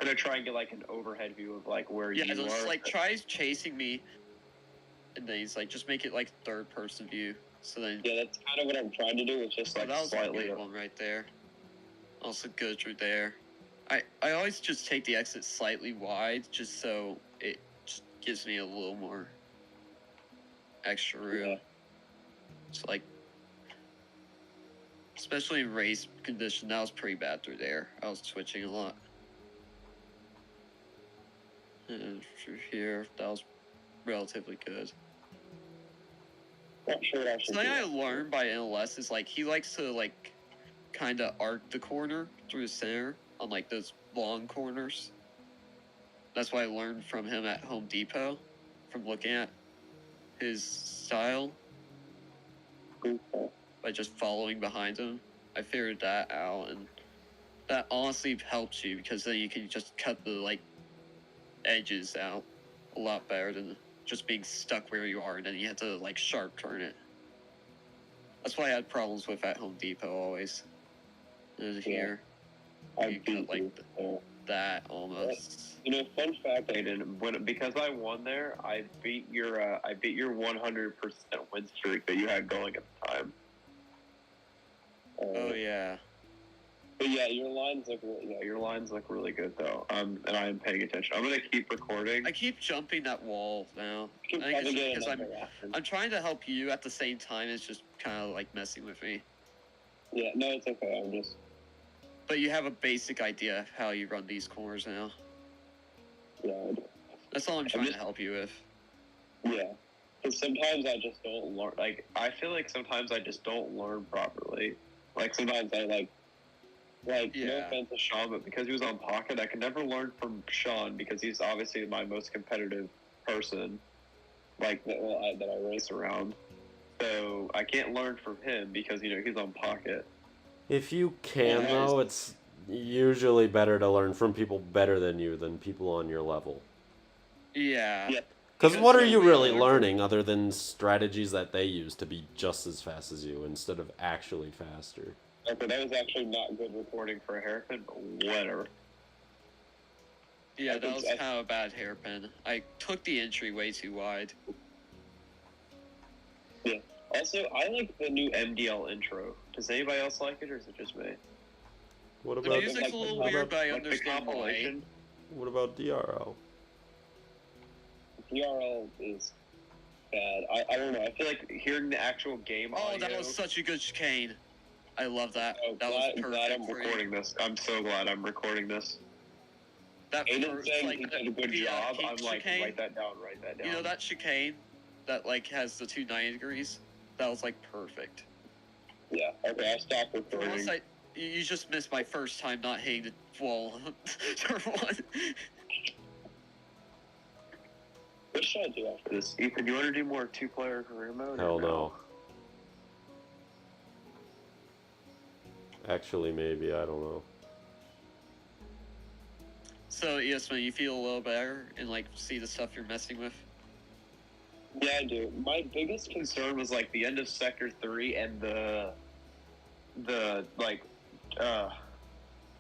gonna try and get like an overhead view of like where Yeah, you just are. like try chasing me, and then he's like, just make it like third person view. So then, Yeah, that's kind of what I'm trying to do. It's just like that was a slightly. good one right there. Also good through there. I always just take the exit slightly wide, just so it just gives me a little more extra room. Yeah. It's like, especially in race condition, that was pretty bad through there. I was switching a lot. And through here, that was relatively good. Not sure what I should Something I do. learned by NLS is like he likes to like kind of arc the corner through the center on like those long corners. That's what I learned from him at Home Depot, from looking at his style by just following behind him. I figured that out, and that honestly helps you because then you can just cut the like edges out a lot better than just being stuck where you are and then you have to like sharp turn it. That's what I had problems with at Home Depot always. And here, you cut like that almost. You know, fun fact, Aiden, because I won there, I beat your 100% win streak that you had going at the time. Oh yeah. But yeah, your lines look really good though. And I am paying attention. I'm gonna keep recording. I keep jumping that wall now. You can I think probably it's get because another after. I'm trying to help you at the same time. It's just kind of like messing with me. Yeah, no, it's okay. I'm just. But you have a basic idea of how you run these corners now. Yeah. I do. That's all I'm trying to help you with. Yeah. Because sometimes I just don't learn. Like, I feel like sometimes I just don't learn properly. Like, sometimes I no offense to Sean, but because he was on pocket, I could never learn from Sean because he's obviously my most competitive person, like, that I race around. So I can't learn from him because, he's on pocket. If you can, though, it's usually better to learn from people better than you than people on your level. Yeah. Yeah. Because what are you really learning other than strategies that they use to be just as fast as you instead of actually faster? Okay, that was actually not good recording for a hairpin, but whatever. Yeah, that was kind of a bad hairpin. I took the entry way too wide. Yeah. Also, I like the new MDL intro. Does anybody else like it, or is it just me? What The about music's a little weird, but I understand why. What about DRL? DRL is bad. I don't know. I feel like hearing the actual game audio. Oh, that was such a good chicane. I love that. Oh, That was perfect. glad I'm for you. recording this. I'm so glad I'm recording this. That Aiden first, saying like, he did a good the, job. pink I'm like, chicane. write that down. You know that chicane that like has the 290 degrees? That was like perfect. Yeah. Okay, I stopped recording. Unless you just missed my first time not hitting the wall. Turn one. What should I do after this? Ethan, do you want to do more two-player career mode? Hell no. Actually, maybe. I don't know. So, yes, when you feel a little better and like see the stuff you're messing with. Yeah, I do. My biggest concern was like the end of Sector 3 and the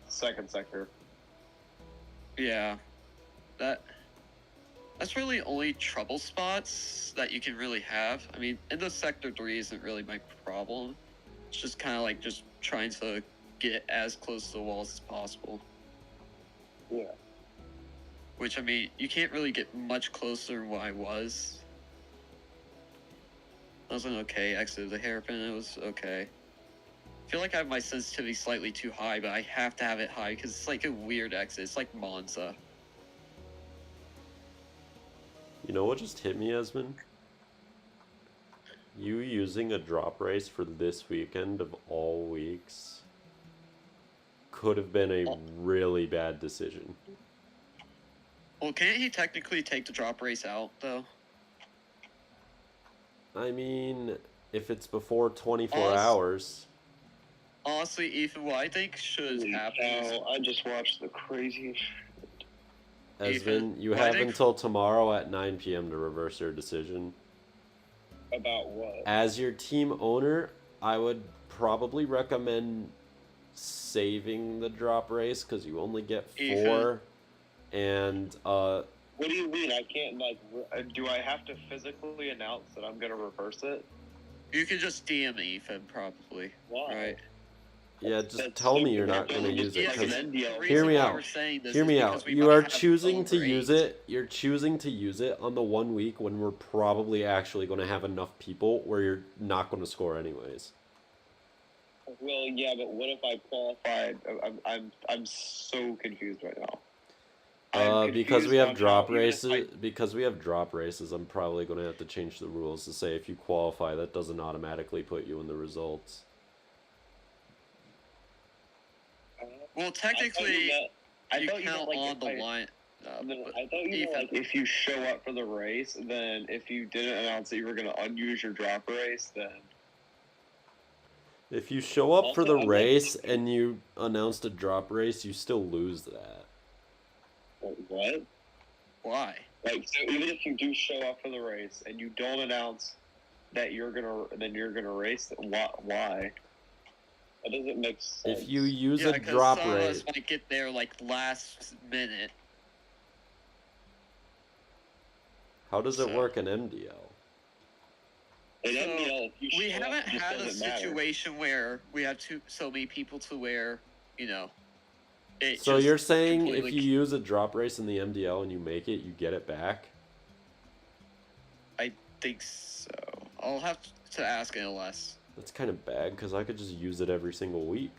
second sector. Yeah, that's really only trouble spots that you can really have. I mean, into Sector 3 isn't really my problem. It's just kind of like just trying to get as close to the walls as possible. Yeah. Which, I mean, you can't really get much closer than what I was. That was an okay exit of the hairpin. It was okay. I feel like I have my sensitivity slightly too high, but I have to have it high because it's like a weird exit. It's like Monza. You know what just hit me, Esmond? You using a drop race for this weekend of all weeks could have been a really bad decision. Well, can't he technically take the drop race out, though? I mean, if it's before 24 hours... Honestly, Ethan, what I think should happen is... I just watched the craziest... Esmond, you have until tomorrow at 9 p.m. to reverse your decision. About what? As your team owner, I would probably recommend saving the drop race because you only get 4 and What do you mean? I can't, like, do I have to physically announce that I'm gonna reverse it? You can just DM Ethan, probably. Why? Right. yeah, just That's tell me stupid. you're not Why going to don't we use just it. do, like, 'Cause an NDL? The hear reason me why out. we're saying this Hear is me because out. we You might are have choosing to over use 8. it. You're choosing to use it on the 1 week when we're probably actually going to have enough people where you're not going to score anyways. Well, yeah, but what if I qualified? I'm so confused right now. Because we have drop races. races. Because we have drop races, I'm probably going to have to change the rules to say if you qualify, that doesn't automatically put you in the results. Well, technically, you thought count like, on the line. I thought you meant, like, if you show up for the race, then if you didn't announce that you were going to unuse your drop race, then If you show up for Also, the I'm race and you announced a drop race, you still lose that. what? Why? Like, so even if you do show up for the race and you don't announce that you're gonna race, why? That doesn't make sense. If you use Yeah, a because drop some of race, us might get there like last minute. how does it So- work in MDL? In So, NDL, if you We show up, haven't it just had a doesn't matter. situation where we have so many people to where, you know. It So just you're saying if completely- you use a drop race in the MDL and you make it, you get it back? I think so. I'll have to ask NLS. That's kind of bad because I could just use it every single week.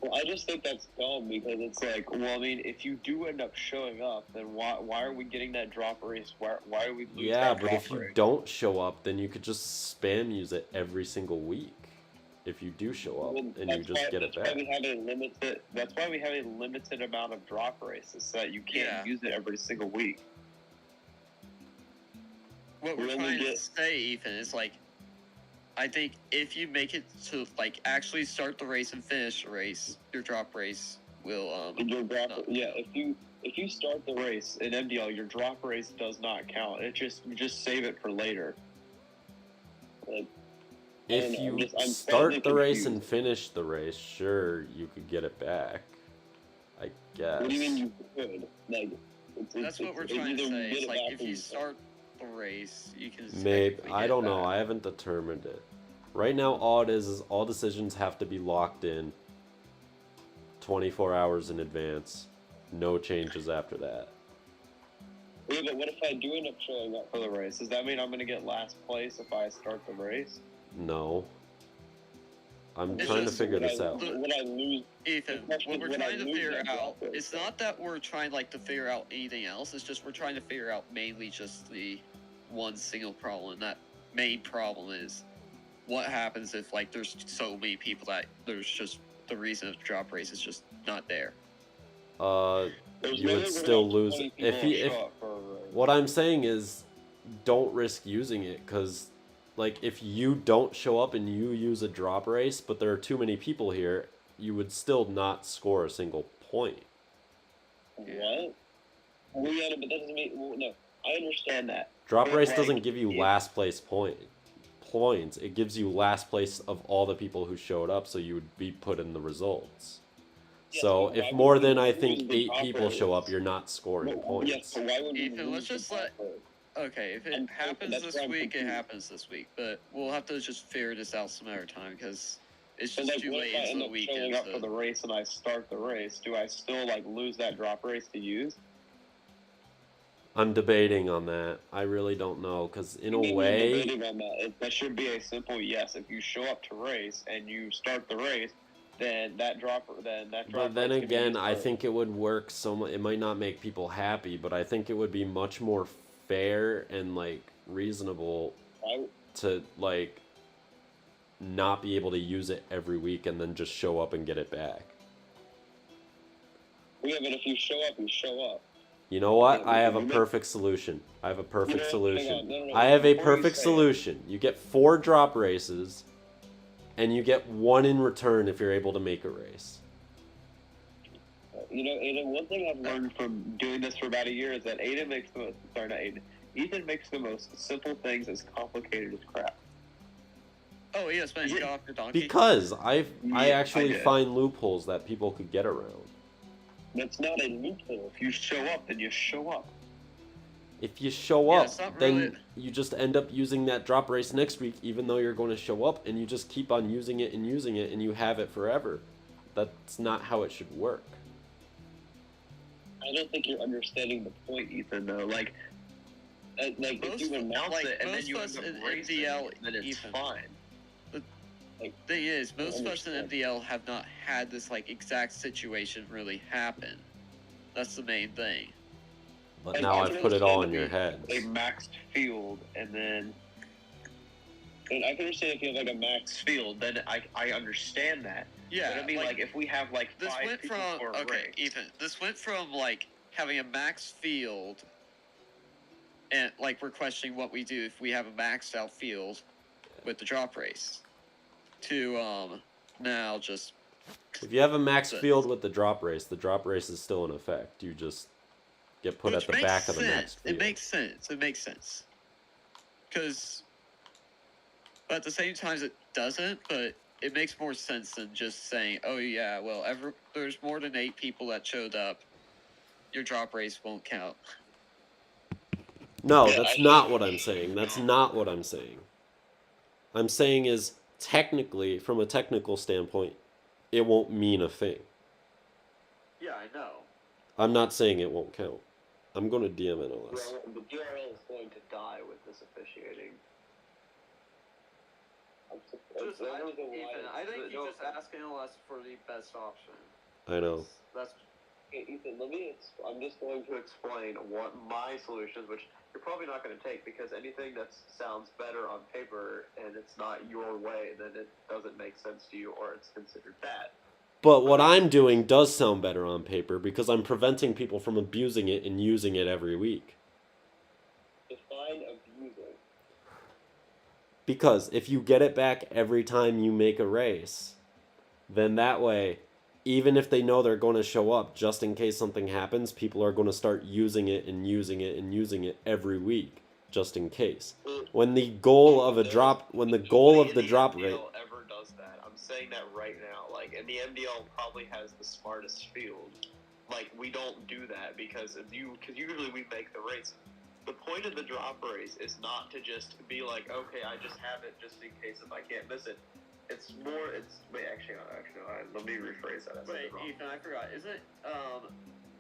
Well, I just think that's dumb because it's like, well, I mean, if you do end up showing up, then why are we getting that drop race? Why are we losing Yeah, that but drop if you race? don't show up, then you could just spam use it every single week. If you do show up Well, and you that's just why- get it that's back. why we have a limited. That's why we have a limited amount of drop races, so that you can't Yeah. use it every single week. What We we're only trying to get- say, Ethan, is like, I think if you make it to like actually start the race and finish the race, your drop race will And your drop, no. yeah. If you start the race in MDL, your drop race does not count. You just save it for later. Like, I don't If know, you I'm slightly start the race and confused. finish the race, sure, you could get it back. I guess. What do you mean you could? Like, That's what we're it's trying to either say. get It's it like back if or you don't. start the race, you can. Maybe. technically I get don't it know. back. I haven't determined it. Right now, all it is all decisions have to be locked in 24 hours in advance. No changes after that. Yeah, but what if I do end up showing up for the race? Does that mean I'm going to get last place if I start the race? No. I'm It's trying to just- figure Would this I- out. Would I lose? Ethan, The question what is, we're would I trying to lose figure that out, drop race? it's not that we're trying like to figure out anything else. It's just we're trying to figure out mainly just the one single problem. And that main problem is what happens if like there's so many people that there's just the reason of the drop race is just not there. There's You no would way we're still gonna have lose 20 if people you if show up for a race. what I'm saying is don't risk using it because like if you don't show up and you use a drop race but there are too many people here, you would still not score a single point. What? Well, yeah, but that doesn't mean. Well, no, I understand that. Drop But, race like, doesn't give you if- last place points. It gives you last place of all the people who showed up, so you would be put in the results. Yes, So but if why more would than we I lose think the 8 drop people show up, race? you're not scoring Yes, points. but why would we Ethan, let's lose the just let- drop race? Okay, if it I'm- happens that's this why I'm week, it confused. happens this week. But we'll have to just figure this out some other time because it's So, just like, too what late if I into end the up weekend. showing up for to- the race and I start the race? Do I still like lose that drop race to use? I'm debating on that. I really don't know because in a Maybe we're way, debating on that. That should be a simple yes. If you show up to race and you start the race, then that drop. but then race can be again, used I for- think it would work so much. It might not make people happy, but I think it would be much more fair and like reasonable I- to like not be able to use it every week and then just show up and get it back. Yeah, but if you show up, you show up. You know what? Yeah, I have a we- perfect solution. I have a perfect hang solution. on, no, I have a before you perfect say it. solution. You get 4 drop races, and you get 1 in return if you're able to make a race. You know, Aiden, one thing I've learned from doing this for about a year is that Aiden makes the most. Sorry, not Aiden. Ethan makes the most simple things as complicated as crap. Oh, yes, man, Yeah. get off your donkey. Because I Yeah, I actually did. find loopholes that people could get around. That's not a loophole. If you show up, then you show up. If you show Yeah, up, it's not then really- you just end up using that drop race next week, even though you're going to show up, and you just keep on using it, and you have it forever. That's not how it should work. I don't think you're understanding the point, Ethan. Though, like if you announce it and then you end up racing, then it's Ethan. fine. Thing is, most of us in understand. MDL have not had this like exact situation really happen. That's the main thing. But Like, now I I've can put it all in understand your if heads. A maxed field, and I can understand if you have like a max field, then I understand that. Yeah, But I mean, like if we have like this 5 went people from for a okay, race, Ethan. This went from like having a max field, and like we're questioning what we do if we have a maxed out field with the drop race, to now just If you have a max So- field with the drop race is still in effect. You just get put which at the makes back of the sense. max field. It makes sense. It makes sense. Because, but at the same time, it doesn't. But it makes more sense than just saying, "Oh yeah, well, there's more than 8 people that showed up. Your drop race won't count." No, Yeah, that's I- not what I'm saying. That's not what I'm saying. I'm saying is technically, from a technical standpoint, it won't mean a thing. Yeah, I know. I'm not saying it won't count. I'm going to DM NLS. the DRL is going to die with this officiating. I think you just ask NLS for the best option. I know. That's Okay, Ethan, I'm just going to explain what my solution is, which you're probably not going to take because anything that sounds better on paper and it's not your way, then it doesn't make sense to you or it's considered bad. But what I'm doing does sound better on paper because I'm preventing people from abusing it and using it every week. Define abusing. Because if you get it back every time you make a race, then that way, even if they know they're going to show up, just in case something happens, people are going to start using it and using it and using it every week, just in case. When the goal of the drop rate, Ever does that? I'm saying that right now. Like, and the MDL probably has the smartest field. Like, we don't do that because usually we make the race. The point of the drop race is not to just be like, okay, I just have it just in case if I can't miss it. Let me rephrase that. I said wait, it wrong. Ethan. I forgot. Isn't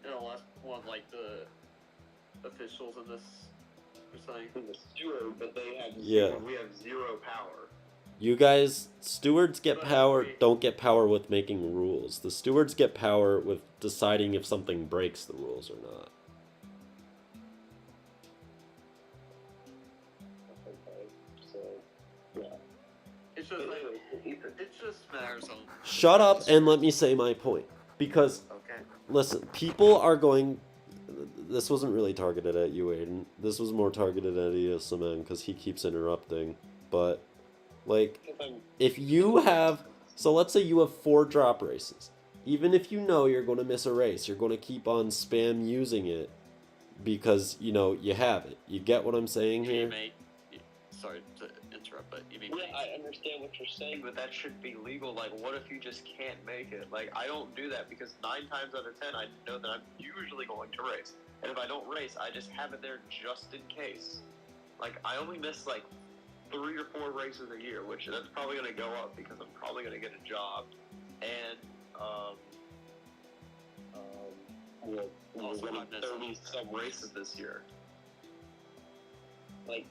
NLS one like the officials in this or something? The steward, but they have Yeah. we have 0 power. you guys, stewards get power, don't get power with making rules. The stewards get power with deciding if something breaks the rules or not. Okay, so yeah. It's just like it just matters on. Shut up and let me say my point. Because, Okay. listen, people are going... This wasn't really targeted at you, Aiden. This was more targeted at ESMN because he keeps interrupting. But, like, if you have... So let's say you have 4 drop races. Even if you know you're going to miss a race, you're going to keep on spam using it because, you know, you have it. You get what I'm saying here? Sorry to interrupt, but you mean Yeah, I understand what you're saying, but that should be legal. Like, what if you just can't make it? Like, I don't do that because 9 times out of 10, I know that I'm usually going to race. And if I don't race, I just have it there just in case. Like, I only miss, like, 3 or 4 races a year, which that's probably going to go up because I'm probably going to get a job. And, we're Also, winning I've missed 30-some races this year. Like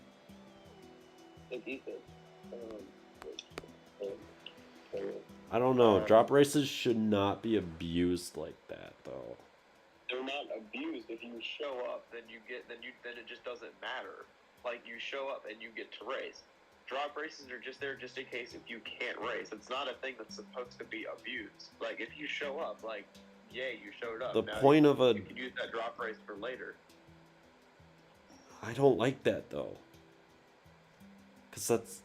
Ethan. I don't know. Drop races should not be abused like that, though. They're not abused. If you show up, then it just doesn't matter. Like, you show up and you get to race. Drop races are just there just in case if you can't race. It's not a thing that's supposed to be abused. Like, if you show up, like, yay, you showed up. The Now point of a... you can use that drop race for later. I don't like that, though. Because that's...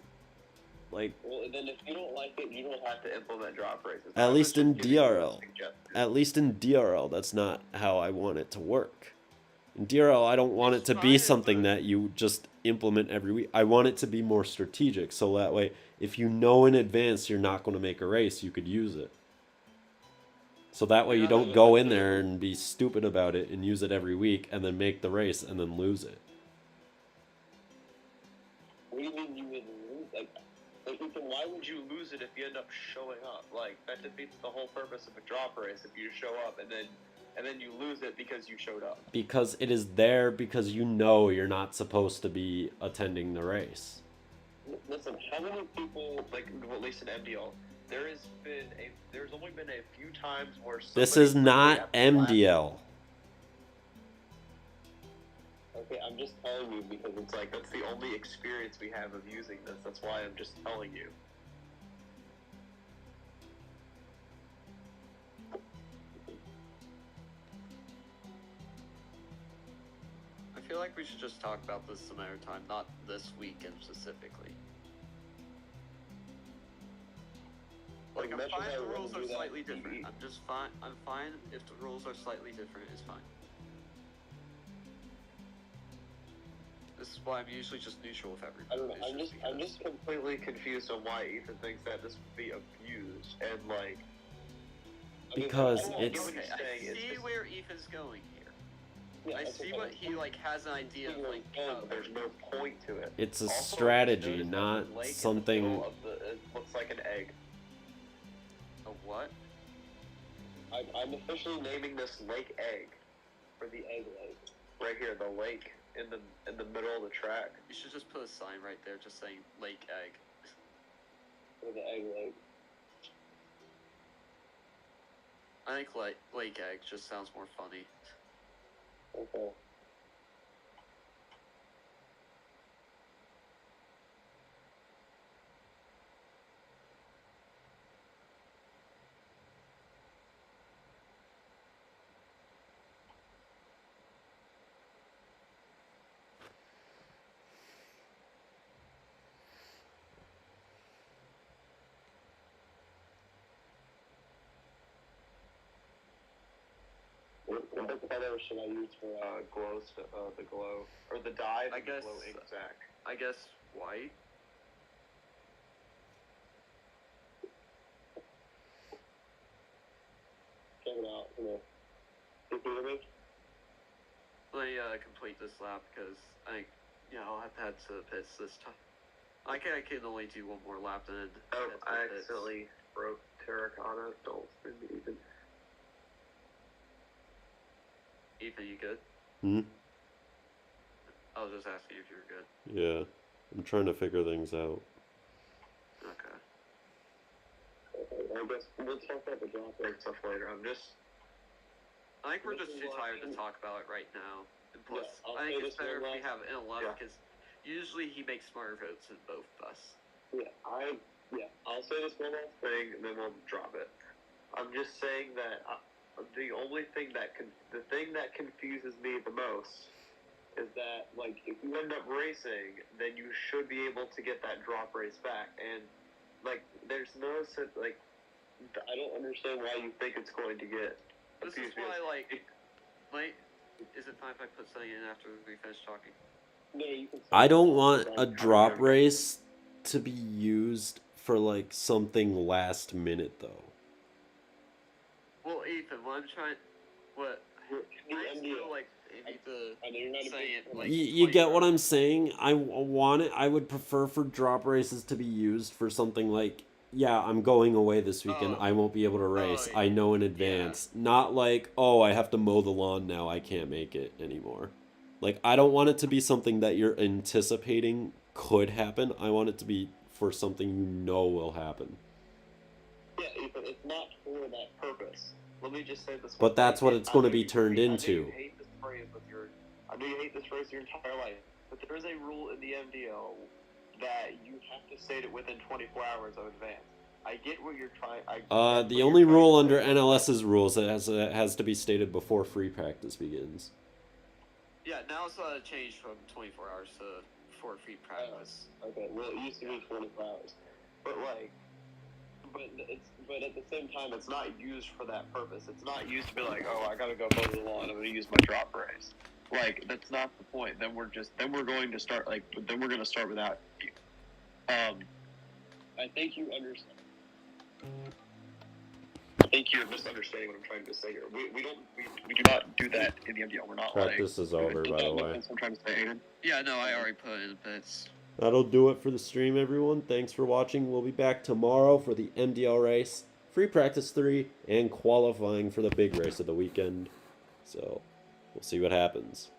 Like... Well, then if you don't like it, you don't have to implement drop races. At least in I'm just giving you a DRL. suggestion. At least in DRL, that's not how I want it to work. In DRL, I don't want it to be something that you just implement every week. I want it to be more strategic, so that way, if you know in advance you're not going to make a race, you could use it. So that way you Yeah, don't go in there and be stupid about it and use it every week and then make the race and then lose it. What do you mean you would lose? Like, Ethan, why would you lose it if you end up showing up? Like, that defeats the whole purpose of a drop race if you show up and then you lose it because you showed up. Because it is there because you know you're not supposed to be attending the race. Listen, how many people, like, well, at least in MDL, there's only been a few times where This somebody is not at the last- MDL. Okay, I'm just telling you because it's like, that's the only experience we have of using this. That's why I'm just telling you. I feel like we should just talk about this some other time, not this weekend specifically. Like, I'm As much fine as if I the wanna rules do are that, slightly different. I'm fine if the rules are slightly different, it's fine. This is why I'm usually just neutral with everybody. I don't know. It's I'm just completely confused on why Ethan thinks that this would be abused and like. Because I get it's- what he's Okay, I saying, it's see just- where Ethan's going here. yeah, I okay, see but what he like has an idea of like. there's no point to it. It's a Also, just strategy, notice that not the lake in the something. middle of it looks like an egg. A what? I'm officially naming this Lake Egg, for the egg lake. Right here, the lake in the middle of the track. You should just put a sign right there just saying Lake Egg. For the egg lake. I think Lake Egg just sounds more funny. Okay. What color should I use for the glow or the dye? I guess- glow ink sac. I guess white. Check it out. Come here. Can you hear me? Let me complete this lap because I think I'll have to head to the pits this time. I can only do one more lap and then Oh, head to the I pits. accidentally broke terracotta. Don't spin me even. Ethan, you good? Hmm? I was just asking if you were good. Yeah. I'm trying to figure things out. Okay. I guess we'll talk about the drop rate stuff later. I think we're This just is too why- tired to talk about it right now. And plus, I'll I say think this it's better if one we last- have an 11 yeah. because usually he makes smarter votes than both of us. I'll say this one last thing, and then we'll drop it. I'm just saying that the only thing the thing that confuses me the most is that, like, if you end up racing, then you should be able to get that drop race back, and like, there's no sense, like, I don't understand why you think it's going to get. This is abused, because why, like, is it fine if I put something in after we finish talking? No, you can. I don't want a drop race to be used for like something last minute though. Well, Ethan, what I just feel like you need to I know you're not a say big it like. You get what 24 I'm saying? I want it. I would prefer for drop races to be used for something like, yeah, I'm going away this weekend. Oh. I won't be able to race. yeah. I know in advance. Not like, oh, I have to mow the lawn now. I can't make it anymore. Like, I don't want it to be something that you're anticipating could happen. I want it to be for something you know will happen. Yeah, Ethan, it's not for that purpose. Let me just say this. But that's what it's I going to know be you turned hate- into. I know you hate this phrase I know you hate this phrase your entire life, but there is a rule in the MDO that you have to state it within 24 hours of advance. I get what you're trying. The only rule under NLS's rules that has to be stated before free practice begins. Yeah, now it's changed from 24 hours to before free practice. Okay, well, it used to be 24 hours, but like, but at the same time, it's not used for that purpose. It's not used to be like, oh, I gotta go mow the lawn. I'm gonna use my drop race. Like, that's not the point. Then we're going to start without you. I think you understand. think you're misunderstanding what I'm trying to say here. We do not do that in the MDL. We're not Practice is over, by the way. I'm trying to say, Aiden. Yeah, no, I already put in bits. That'll do it for the stream, everyone. Thanks for watching. We'll be back tomorrow for the MDL race, free practice 3, and qualifying for the big race of the weekend. So, we'll see what happens.